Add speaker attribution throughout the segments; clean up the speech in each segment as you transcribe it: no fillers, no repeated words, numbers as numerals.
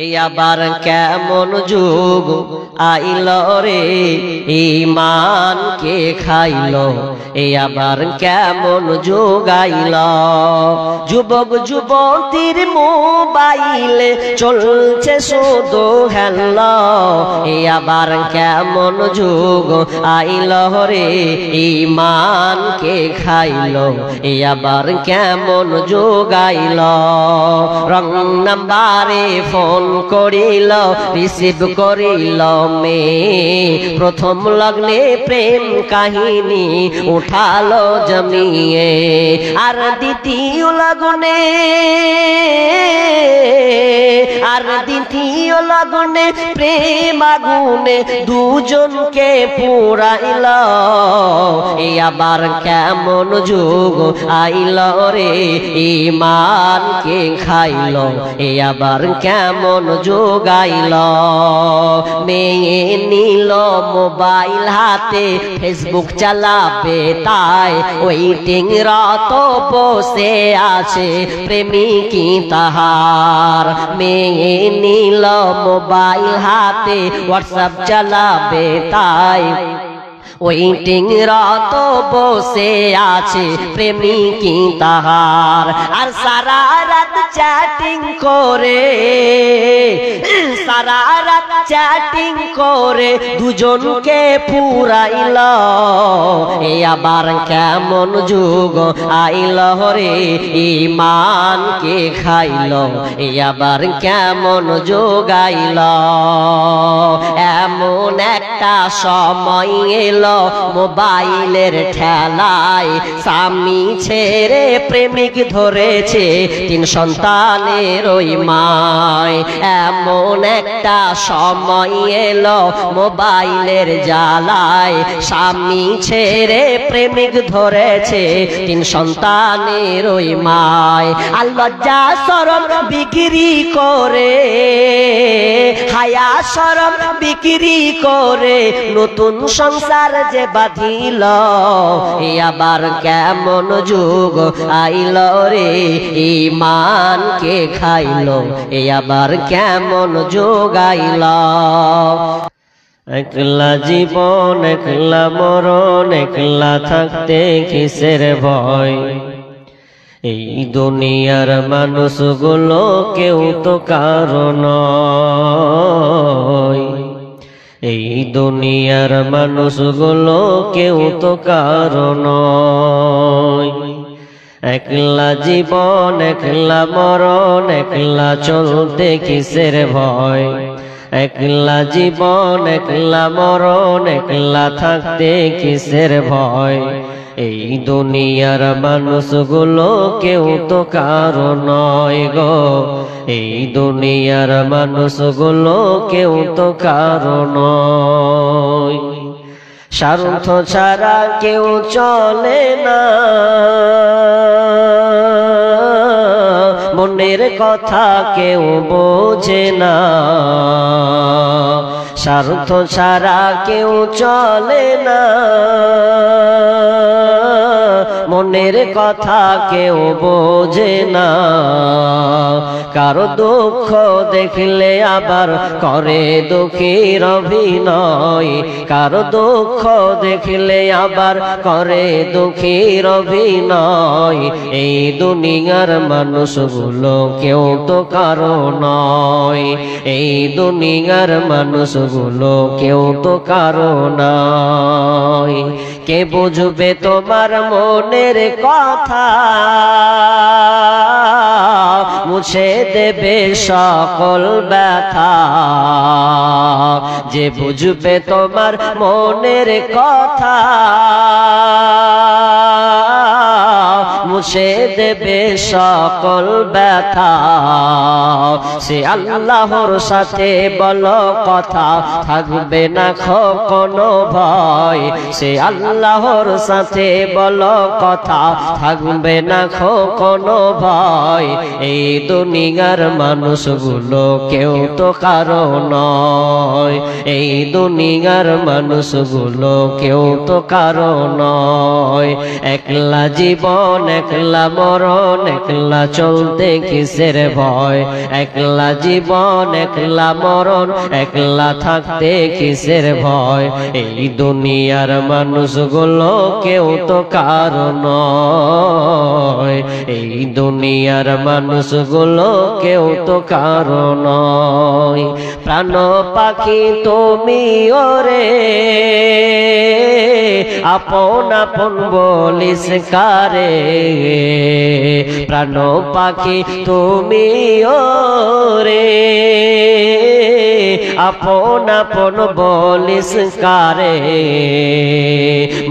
Speaker 1: এই আবার কেমন যুগ আইল রে, ঈমান কে খাইল। এই আবার কেমন যুগ আইল, যুবক যুবতীর মোবাইলে চলছে শুধু হেল্লা। এই আবার কেমন যুগ আইল রে, ঈমান কে খাইল। এই আবার কেমন যুগ আইল, রং নাম্বারে ফোন করিল রিসিভ করিল মেয়ে, প্রথম লগ্নে প্রেম কাহিনী উঠালো জমিয়ে। আর দ্বিতীয় লগ্নে প্রেম আগুনে দুজনকে পুরাইল। এই আবার কেমন যুগ আইল রে, ঈমান কে খাইল। এই আবার কেমন যুগ আইল, মেয়ে নিল মোবাইল হাতে ফেসবুক চালাবে তাই ওয়েটিং রত বসে আছে প্রেমিকি তাহার। মেয়ে নিল মোবাইল হাতে হোয়াটসঅ্যাপ চালাবে তাই ওয়েটিং রত বসে আছে প্রেমিকি তাহার। আর সারা রাত চ্যাটিং করে, সারা রাত চ্যাটিং করে দুজনকে পুরাইল। এই আবার কেমন যুগ আইল রে, ঈমান কে খাইল। এই আবার কেমন যুগ আইল, এমন একটা সময় এলো মোবাইলের ঠেলায় স্বামী ছেড়ে প্রেমিক ধরেছে তিন সন্তানের ওই মায়। এমন একটা সময় এলো মোবাইলের জ্বালায় স্বামী ছেড়ে প্রেমিক ধরেছে তিন সন্তানের ওই মায়। আর লজ্জা শরম বিক্রি করে, হায়া শরম বিক্রি করে নতুন সংসার যে বাঁধিল। এই আবার কেমন যুগ আইল রে, ঈমান কে খাইল। এই আবার কেমন যুগ আইল, একলা জীবন একলা মরণ, একলা থাকতে কিসের ভয়। এই দুনিয়ার মানুষগুলো কেউ তো কারো নয়। এই দুনিয়ার মানুষগুলো কেউ তো কারো নয়। একলা জীবন একলা মরণ, একলা চলতে কিসের ভয়। একলা জীবন একলা মরণ, একলা থাকতে কিসের ভয়। এই দুনিয়ার মানুষগুলো কেউ তো কারো নয় গো। এই দুনিয়ার মানুষগুলো কেউ তো কারো নয়। স্বার্থ ছাড়া কেউ চলে না, মনের কথা কেউ বোঝে না। স্বার্থ ছাড়া কেউ চলে না, মনের কথা কেউ বোঝে না। কারো দুঃখ দেখলে আবার করে দুঃখীর অভিনয়। কারো দুঃখ দেখলে আবার করে দুঃখীর অভিনয়। এই দুনিয়ার মানুষগুলো কেউ তো কারো নয়। এই দুনিয়ার মানুষগুলো কেউ তো কারো নয়। কে বুঝবে তোমার মনের কথা, মুছে দেবে সকল ব্যথা। যে বুঝবে তোমার মনের কথা, মুছে দেবে সকল ব্যথা। সে আল্লাহর সাথে বলো কথা, থাকবে না কোনো ভয়। সে আল্লাহর সাথে বলো কথা, থাকবে না কোনো ভয়। এই দুনিয়ার মানুষগুলো কেউ তো কারো নয়। এই দুনিয়ার মানুষগুলো কেউ তো কারো নয়। একলা জীবন জীবন একলা মরণ, একলা চলতে কিসের ভয়? একলা জীবন একলা মরণ, একলা থাকতে কিসের ভয়? এই দুনিয়ার মানুষগুলো কেউ তো কারো নয়, এই দুনিয়ার মানুষগুলো কেউ তো কারো নয়। প্রাণ পাখি তুমি ওরে আপন আপন বলিস কারে? প্রাণ পাখি তুমি ওরে আপন আপন বলিস কারে?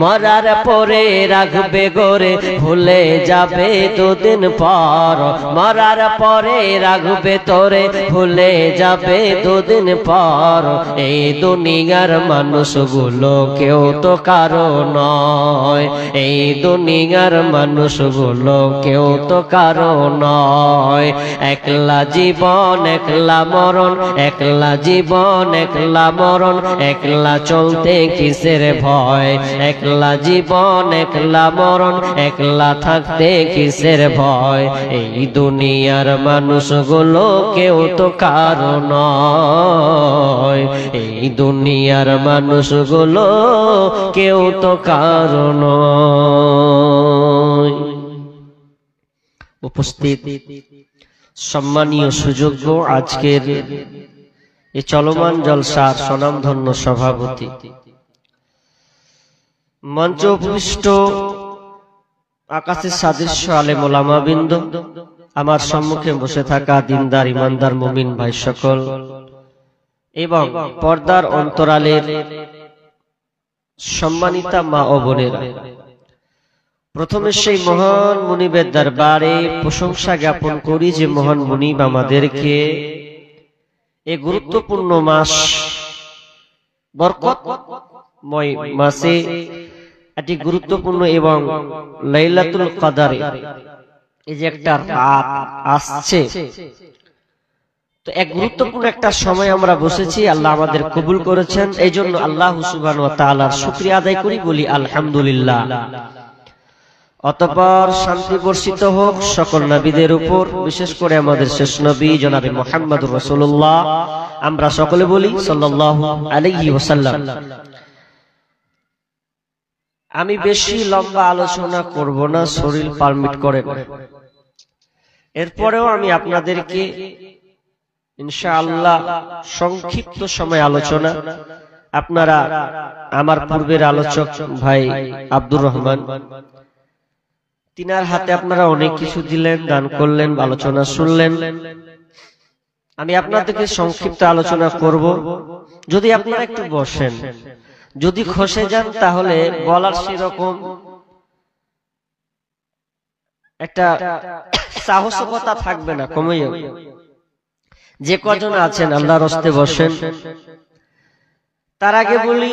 Speaker 1: মরার পরে রাখবে গোরে ভুলে যাবে দুদিন পর, মরার পরে রাখবে তোরে ভুলে যাবে দুদিন পর। এই দুনিয়ার মানুষগুলো কেউ তো কারো নয়, এই দুনিয়ার মানুষগুলো কেউ তো কারো নয়। একলা জীবন একলা মরণ, একলা জীবন একলা মরণ, একলা চলতে কিসের ভয়? একলা জীবন একলা মরণ, একলা থাকতে কিসের ভয়? এই দুনিয়ার মানুষগুলো কেউ তো কারো নয়, এই দুনিয়ার মানুষগুলো কেউ তো কারো নয়। উপস্থিত সম্মানীয় সুযোগ্য আজকের এই চলমান জলসার স্বনামধন্য সভাপতি, মঞ্চ উপবিষ্ট আকাশের সাদৃশ্য আলেম ওলামাবৃন্দ, আমার সম্মুখে বসে থাকা দিনদার ইমানদার মুমিন ভাই সকল, এবং পর্দার অন্তরালের সম্মানিতা মা ও বোনেরা, প্রথমে সেই মহান মুনিবের দরবারে প্রশংসা জ্ঞাপন করি যে মহান মুনিব আমাদেরকে এই গুরুত্বপূর্ণ মাস, বরকতময় মাসে একটি গুরুত্বপূর্ণ এবং লাইলাতুল কদরে এই যে একটা রাত আসছে, তো এক গুরুত্বপূর্ণ একটা সময় আমরা বসেছি, আল্লাহ আমাদের কবুল করেছেন। এই জন্য আল্লাহ সুবহানাহু ওয়া তাআলার শুকরিয়া আদায় করি, বলি আলহামদুলিল্লাহ। অতঃপর শান্তি বর্ষিত হোক সকল নবীদের উপর, বিশেষ করে আমাদের শেষ নবী জনাবে মুহাম্মদুর রাসূলুল্লাহ, আমরা সকলে বলি সাল্লাল্লাহু আলাইহি ওয়াসাল্লাম। আমি বেশি লম্বা আলোচনা করব না, শরীর পারমিট করে না। এরপরেও আমি আপনাদেরকে ইনশাআল্লাহ সংক্ষিপ্ত সময় আলোচনা, আপনারা আমার পূর্বের আলোচক ভাই আব্দুর রহমান, তিনার হাতে আপনারা অনেক কিছু দিলেন, দান করলেন, আলোচনা শুনলেন। আমি আপনাদেরকে সংক্ষিপ্ত আলোচনা করব। যদি আপনারা একটু বসেন, যদি খসে যান তাহলে বলার সেরকম একটা সাহসিকতা থাকবে না, কমে যাবে। যে কজন আছেন আল্লাহর রাস্তায় বসেন। তার আগে বলি,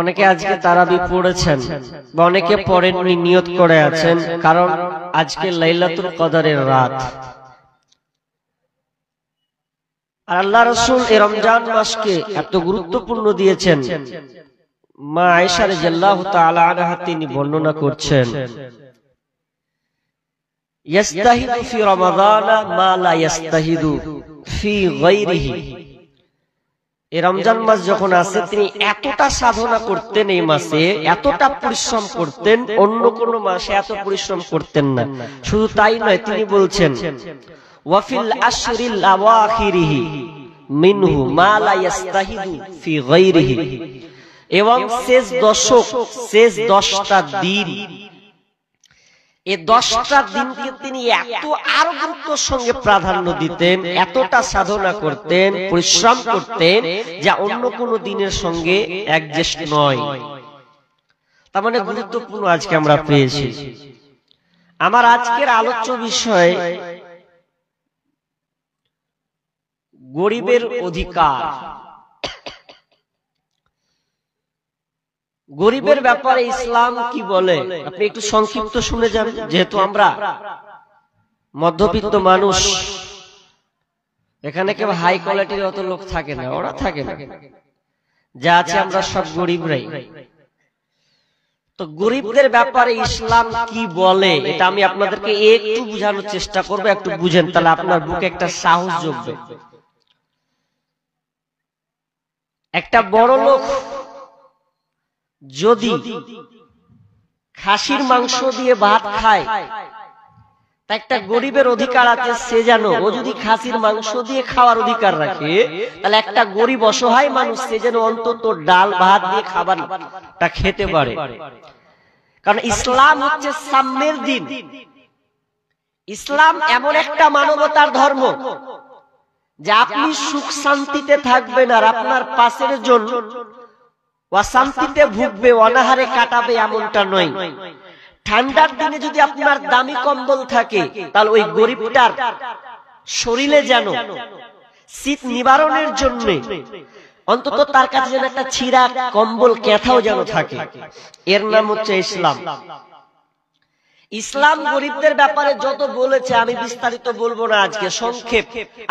Speaker 1: অনেকে আজকে তারাবি পড়েছেন বা অনেকে পড়েননি, নিয়ত করে আছেন, কারণ আজকে লাইলাতুল কদরের রাত। আর আল্লাহ রাসূল এই রমজান মাসকে এত গুরুত্বপূর্ণ দিয়েছেন। মা আয়েশা রাদিয়াল্লাহু তাআলা আনহা তিনি বর্ণনা করছেন, ইয়াস্তাহিদু ফি রমাদান মা লা ইয়াস্তাহিদু ফি গায়রিহি। এই রমজান মাস যখন আসে তিনি এতটা সাধনা করতেন, এই মাসে এতটা পরিশ্রম করতেন, অন্য কোন মাসে এত পরিশ্রম করতেন না। শুধু তাই নয়, তিনি বলছেন ওয়াফিল আশরিল আওয়াখিরিহি মিনহু মা লা ইয়াস্তাহিদু ফি গায়রিহি। এবং শেষ দশক, শেষ 10টা দিন, এই 10টা দিনকে তিনি এত আরো গুরুত্বের সঙ্গে প্রাধান্য দিতেন, এতটা সাধনা করতেন, পরিশ্রম করতেন, যা অন্য কোন দিনের সঙ্গে অ্যাডজাস্ট নয়। তার মানে গুরুত্বপূর্ণ আজকে আমরা পেয়েছি। আমার আজকের আলোচ্য বিষয় গরিবের অধিকার। গরিবের ব্যাপারে ইসলাম কি বলে আপনি একটু সংক্ষিপ্ত শুনে যান, যেহেতু আমরা মধ্যবিত্ত মানুষ। এখানে কেউ হাই কোয়ালিটির অত লোক থাকে না, ওরা থাকে না, যা আছে আমরা সব গরিবরাই। তো গরিবদের ব্যাপারে ইসলাম কি বলে এটা আমি আপনাদেরকে একটু বোঝানোর চেষ্টা করব, একটু বুঝেন, তাহলে আপনার বুকে একটা সাহস জমবে। একটা বড় লোক যদি খাসির মাংস দিয়ে ভাত খায়, তা একটা গরিবের অধিকার আছে সে যেন, ও যদি খাসির মাংস দিয়ে খাওয়ার অধিকার রাখে, তাহলে একটা গরিব অসহায় মানুষ সে যেন অন্তত ডাল ভাত দিয়ে খাবারটা খেতে পারে। কারণ ইসলাম হচ্ছে সাম্যের দিন। ইসলাম এমন একটা মানবতার ধর্ম যে আপনি সুখ শান্তিতে থাকবেন আর আপনার পাশের জন অশান্তিতে ভুগবে, অনাহারে কাটাবে, এমনটা নয়। ঠান্ডার দিনে যদি আপনার দামি কম্বল থাকে, তাহলে ওই গরিবটার শরীরে যেন শীত নিবারণের জন্য অন্তত তার কাছে যেন একটা ছিঁড়া কম্বল ক্যাথাও যেন থাকে। এর নাম হচ্ছে ইসলাম। ইসলাম গরিবদের ব্যাপারে যত বলেছে আমি বিস্তারিত বলবো না আজকে, সংক্ষেপ,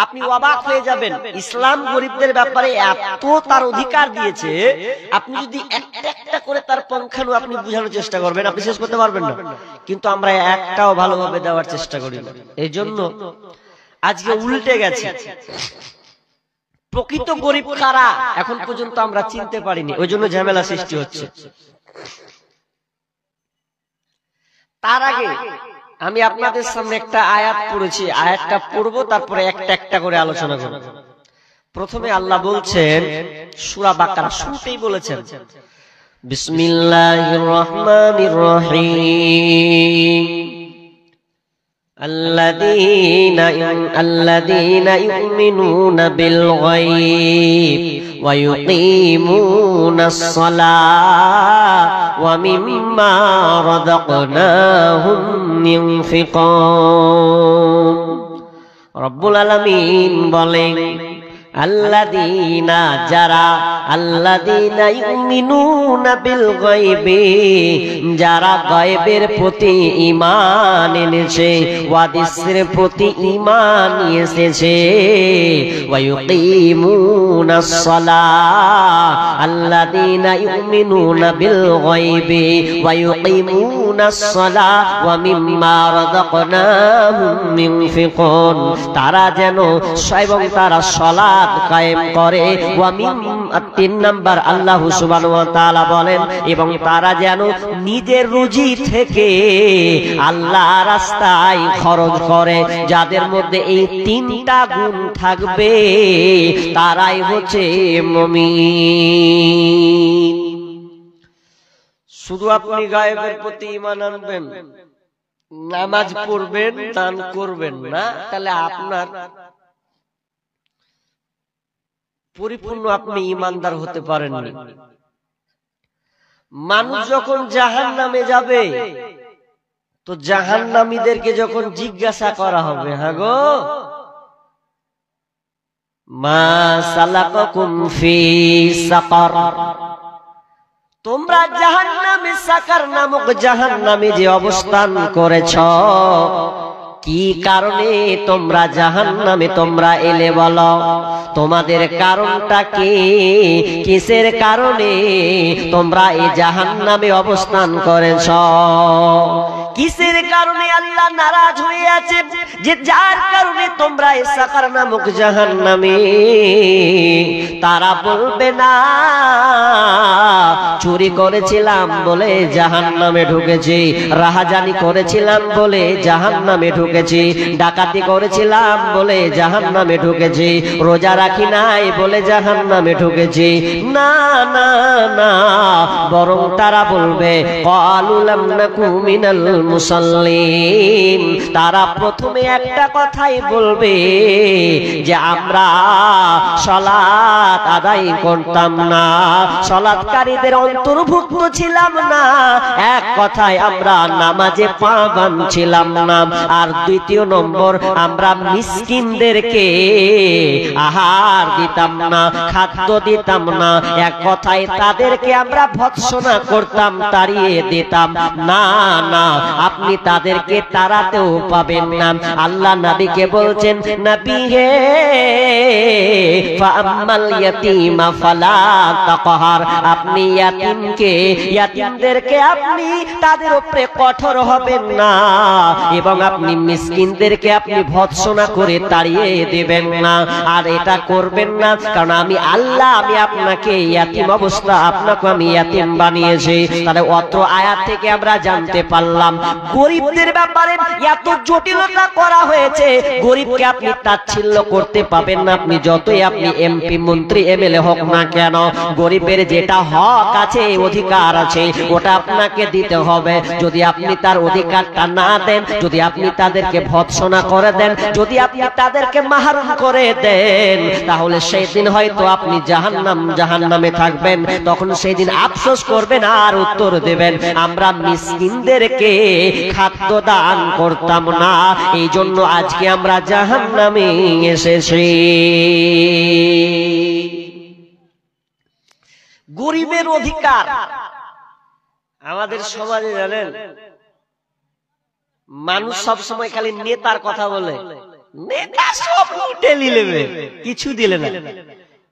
Speaker 1: আপনি অবাক হয়ে যাবেন। ইসলাম গরিবদের ব্যাপারে এত তার অধিকার দিয়েছে, আপনি যদি একটা একটা করে তার পঙ্খানু আপনি বোঝানোর চেষ্টা করবেন, আপনি শেষ করতে পারবেন না। কিন্তু আমরা একটাও ভালোভাবে দেওয়ার চেষ্টা করি না। এই জন্য আজকে উল্টে গেছে। প্রকৃত গরিব কারা এখন পর্যন্ত আমরা চিনতে পারিনি, ওই জন্য ঝামেলা সৃষ্টি হচ্ছে। তার আগে আমি আপনাদের সামনে একটা আয়াত পড়েছি, আয়াতটা পড়বো, তারপরে একটা একটা করে আলোচনা করব। প্রথমে আল্লাহ বলছেন, সূরা বাকারা শুরুতেই বলেছেন, বিসমিল্লাহির রহমানির রহিম, الذين يؤمنون بالغيب ويقيمون الصلاة ومما رزقناهم ينفقون। রব্বুল আলামিন বলেন, আল্লাযীনা যারা, আল্লাযীনা ইউমিনুনা বিল গায়বি যারা গায়বের প্রতি ঈমান এনেছে, ওয়াদিসের প্রতি ঈমান এসেছে, ওয়া ইউকিমুনাস সালাহ, আল্লাযীনা ইউমিনুনা বিল গায়বি ওয়া ইউকিমুনাস সালাহ ওয়া মিম্মা রাযাকনাহুম ইউনফিকুন, তারা যেন এবং তারা সালাত কায়েম করে। তিন নাম্বার আল্লাহ সুবহানাহু ওয়া তাআলা বলেন, এবং তারা যেন নিজের রুজি থেকে আল্লাহ রাস্তায় খরচ করে। যাদের মধ্যে এই তিনটা গুণ থাকবে তারাই হচ্ছে মুমিন। শুধু আপনি গায়েবের প্রতি ঈমান আনবেন, নামাজ পড়বেন, দান করবেন না, তাহলে আপনার পরিপূর্ণ আপনি ঈমানদার হতে পারেননি। মানুষ যখন জাহান্নামে যাবে, তো জাহান্নামীদেরকে যখন জিজ্ঞাসা করা হবে, হ্যাঁ গো, মা সালাকাকুম ফি সাকার, তোমরা জাহান্নামে, সাকার নামক জাহান্নামে যে অবস্থান করেছ, কি কারণে তোমরা জাহান্নামে তোমরা এলে বলো? তোমাদের কারণটা কি? কিসের কারণে তোমরা এই জাহান্নামে অবস্থান করেছ? কিসের কারণে আল্লাহ নারাজ হয়ে আছে যে যার কারণে তোমরা এই সাকার নামক জাহান্নামে? তারা বলবে না চুরি করেছিলাম বলে জাহান্নামে ঢুকেছি, রাহাজানি করেছিলাম বলে জাহান্নামে ঢুকেছি, ডাকাতি করেছিলাম বলে জাহান্নামে ঢুকেছি, রোজা রাখি নাই বলে জাহান্নামে ঢুকেছি। না না না, বরং তারা বলবে ক্বালু লাম নাকু মিনাল মুসাল্লিন, তারা প্রথমে একটা কথাই বলবে যে আমরা সালাত আদায় করতাম না, সালাতকারীদের অন্তর্ভুক্ত ছিলাম না, এক কথায় আমরা নামাজে পা বাঁধছিলাম না। আর দ্বিতীয় নম্বর, আমরা মিসকিনদেরকে আহার দিতাম না, খাদ্য দিতাম না, এক কথায় তাদেরকে আমরা ভৎসনা করতাম, তাড়িয়ে দিতাম। না না, আপনি তাদেরকে তাড়াতেও পাবেন না। আল্লাহ নবীকে বলছেন, নবী হে ফাআম্মাল ইয়াতীমা ফালা তাকহার, আপনি ইয়াতীমদেরকে আপনি তাদের উপরে কঠোর হবেন না, এবং আপনি মিসকিনদেরকে আপনি ভৎসনা করে তাড়িয়ে দেবেন না। আর এটা করবেন না, কারণ আমি আল্লাহ, আমি আপনাকে ইয়াতীম অবস্থা আপনাকে আমি ইয়াতীম বানিয়েছি। তাহলে অত আয়াত থেকে আমরা জানতে পারলাম গরিবদের ব্যাপারে এত জটিলতা করা হয়েছে। গরিবকে আপনি তাচ্ছিল্য করতে পাবেন না, আপনি যতই আপনি এমপি মন্ত্রী এমএলএ হোক না কেন, গরিবের যেটা হক আছে, অধিকার আছে, ওটা আপনাকে দিতে হবে। যদি আপনি তার অধিকারটা না দেন, যদি আপনি তাদেরকে ভৎসনা করে দেন, যদি আপনি তাদেরকে মাহরুম করে দেন, তাহলে সেই দিন হয়তো আপনি জাহান্নামে থাকবেন। তখন সেই দিন আফসোস করবেন আর উত্তর দেবেন, আমরা মিসকিনদেরকে খাদ্য দান করতাম না, এই জন্য আজকে আমরা জাহান্নামে এসেছি। গরিবের অধিকার আমাদের সমাজে জানেন, মানুষ সব সময় খালি নেতার কথা বলে, নেতা সব উঠে নিলেবে, কিছু দিলে না।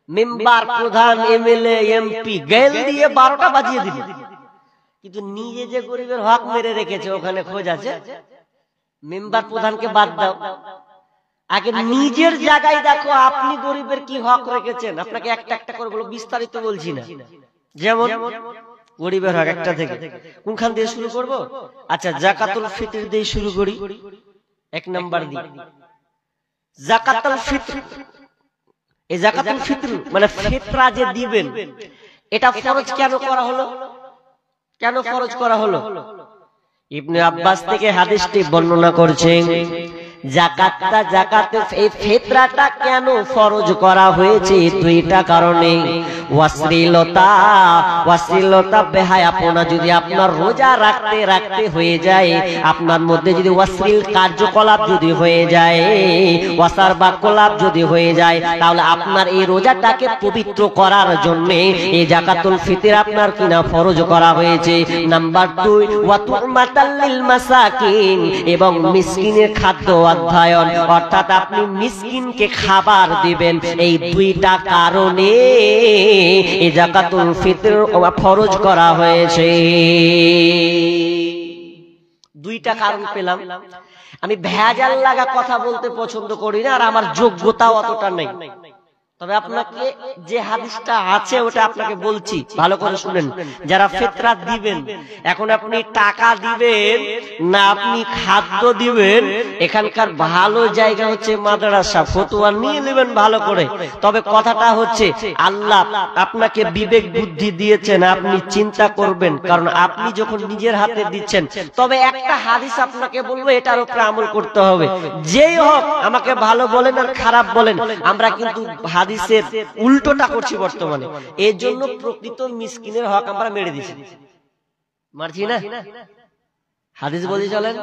Speaker 1: মেম্বার, প্রধান, এমএলএ, এমপি গেল দিয়ে 12টা বাজিয়ে দিল, কিন্তু নিজে যে গরিবের হক মেরে রেখেছে ওখানে খোঁজ আছে। মেম্বার প্রধানকে বাদ দাও, আগে নিজের জায়গায় দেখো আপনি গরিবের কি হক রেখেছেন। আপনাকে একটা একটা করে বলো, বিস্তারিত বলছি না। যেমন গরিবের হক একটা থেকে কোনখান দিয়ে শুরু করব? আচ্ছা, যাকাতুল ফিতর দিয়ে শুরু করি। 1 নাম্বার দিই যাকাতুল ফিতর। এই যাকাতুল ফিতর মানে ফিতরা যে দিবেন, এটা ফরজ কেন করা হলো? কেন ফরজ করা হলো? ইবনে আব্বাস থেকে হাদিসটি বর্ণনা করছেন, জাকাতে এই ফিতরাটা কেন ফরজ করা হয়েছে? 2টা কারণে। ওয়াসিলতা বেহায়াপনা, যদি আপনার রোজা রাখতে রাখতে হয়ে যায়, আপনার মধ্যে যদি ওয়াসিল কার্যকলাপ যদি হয়ে যায়, ওয়াসার বাক্যলাপ যদি হয়ে যায়, তাহলে আপনার এই রোজাটাকে পবিত্র করার জন্য এই যাকাতুল ফিতর আপনার কিনা ফরজ করা হয়েছে। নাম্বার 2, ওয়া তুমাতাল লিল মাসাকিন, এবং মিসকিনের খাদ্য অধ্যয়ন, অর্থাৎ আপনি মিসকিনকে খাবার দিবেন। এই 2টা কারণে এই যাকাতুল ফিতর ফরজ করা হয়েছে। 2টা কারণ পেলাম। আমি ভেজাল লাগা কথা বলতে পছন্দ করি না, আর আমার যোগ্যতাও অতটা নেই। তবে আপনাকে যে হাদিসটা আছে ওটা আপনাকে বলছি, ভালো করে শুনেন। যারা ফিতরা দিবেন, এখন আপনি টাকা দিবেন না আপনি খাদ্য দিবেন, এখানকার ভালো জায়গা হচ্ছে মাদ্রাসা। ফতোয়া নিয়ে নেবেন ভালো করে। তবে কথাটা হচ্ছে, আল্লাহ আপনাকে বিবেক বুদ্ধি দিয়েছেন, আপনি চিন্তা করবেন, কারণ আপনি যখন নিজের হাতে দিচ্ছেন। তবে একটা হাদিস আপনাকে বলবো, এটার উপরে আমল করতে হবে। যেই হোক, আমাকে ভালো বলেন আর খারাপ বলেন, আমরা কিন্তু হাদিসের উল্টোটা করছি বর্তমানে। এর জন্য প্রকৃত মিসকিনের হক আমরা মেরে দিচ্ছি, মারছি না। হাদিস বলি চলেন,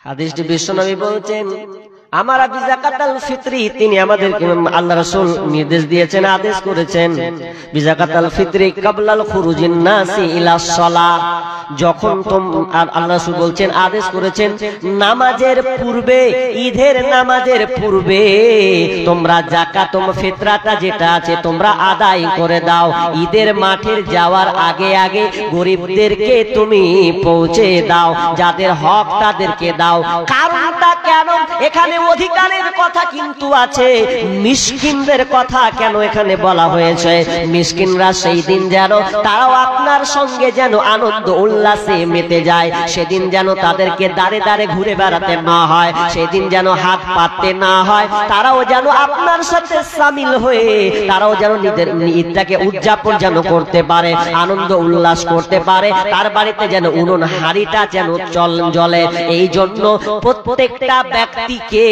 Speaker 1: হাদিসটি বিশ্বনবী বলছেন, আমার আবি যাকাতুল ফিতরি, তিনি আমাদেরকে আল্লাহ রাসূল নির্দেশ দিয়েছেন, আদেশ করেছেন, বিযাকাতুল ফিতরি ক্বাবলাল খুরুজিন নাসি ইলা সালাহ, যখন আল্লাহ রাসূল বলছেন, আদেশ করেছেন, নামাজের পূর্বে, ঈদের নামাজের পূর্বে তোমরা যাকাত ফিতরাটা যেটা আছে তোমরা আদায় করে দাও। ঈদের মাঠের যাওয়ার আগে আগে গরিবদেরকে তুমি পৌঁছে দাও, যাদের হক তাদেরকে দাও। কারণটা কেন? এখানে অধিকারের কথা কিন্তু আছে, মিসকিনদের কথা কেন এখানে বলা হয়েছে? মিসকিনরা সেই দিন যেন তারাও আপনার সঙ্গে যেন আনন্দ উল্লাসে মেতে যায়, সেদিন যেন তাদেরকে দাঁড়ে দাঁড়ে ঘুরে বেড়াতে না হয়, সেদিন যেন হাত পাততে না হয়, তারাও যেন আপনার সাথে শামিল হয়ে তারাও যেন নিজের ঈদটাকে উদযাপন যেন করতে পারে, আনন্দ উল্লাস করতে পারে, তার বাড়িতে যেন উনুন হাড়িটা যেন জ্বলে। এই জন্য প্রত্যেকটা ব্যক্তিকে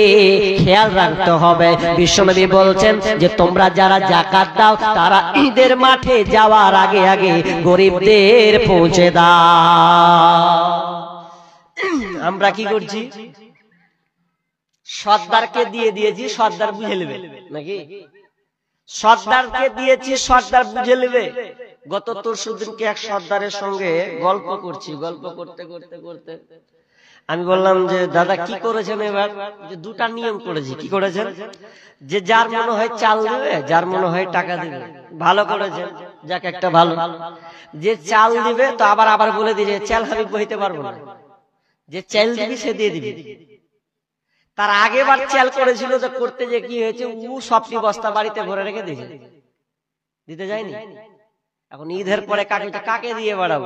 Speaker 1: খেয়াল রাখতে হবে। বিশ্বনবী বলছেন যে তোমরা যারা যাকাত দাও তারা ঈদের মাঠে যাওয়ার আগে আগে গরিবদের পৌঁছে দাও। আমরা কি করছি? সর্দারকে দিয়ে দিয়েছি, সর্দার বুঝে নেবে নাকি? সর্দারকে দিয়েছি, সর্দার বুঝে নেবে। গত তরশুদিনকে এক সর্দারের সঙ্গে গল্প করছি, গল্প করতে করতে করতে আমি বললাম যে দাদা কি করেছেন এবার? যে দুটা নিয়ম করেছি। কি করেছেন? যে যার মনে হয় চাল দেবে, যার মনে হয় টাকা দেবে। ভালো করেছেন, যাক একটা ভালো। যে চাল দিবে তো আবার আবার বলে দিয়েছে চাল আমি বইতে পারবো না, যে চাল দিবি সে দিয়ে দিবি। তার আগেবার চাল করেছিল, তো করতে যে কি হয়েছে, ও সবটি বস্তা বাড়িতে ভরে রেখে দিয়েছে, দিতে যায়নি। এখন ঈদের পরে কাকে দিয়ে বাড়াবো?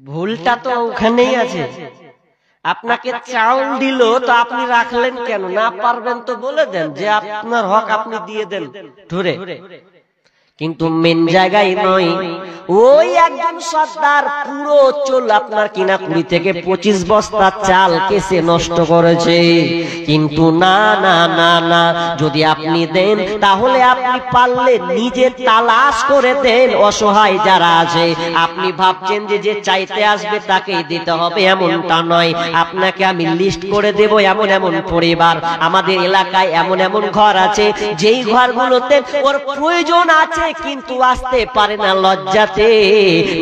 Speaker 1: ভুলটা তো ওখানেই আছে। আপনাকে চাউল দিল তো আপনি রাখলেন কেন? না পারবেন তো বলে দেন যে আপনার হক আপনি দিয়ে দেন ধরে। কিন্তু মেন জায়গায় নয়। ওই একজন সর্দার পুরো চুল আপনার কিনা 20 থেকে 25 বস্তা চাল কেসে নষ্ট করেছে। কিন্তু না না না না, যদি আপনি দেন তাহলে আপনি পারলে নিজে তালাশ করে দেন অসহায় যারা আছে। আপনি ভাবছেন যে যে চাইতে আসবে তাকেই দিতে হবে, এমনটা নয়। আপনাকে আমি লিস্ট করে দেব এমন এমন পরিবার আমাদের এলাকায়, এমন এমন ঘর আছে যেই ঘরগুলোতে ওর প্রয়োজন আছে কিন্তু আসতে পারে না লজ্জাতে,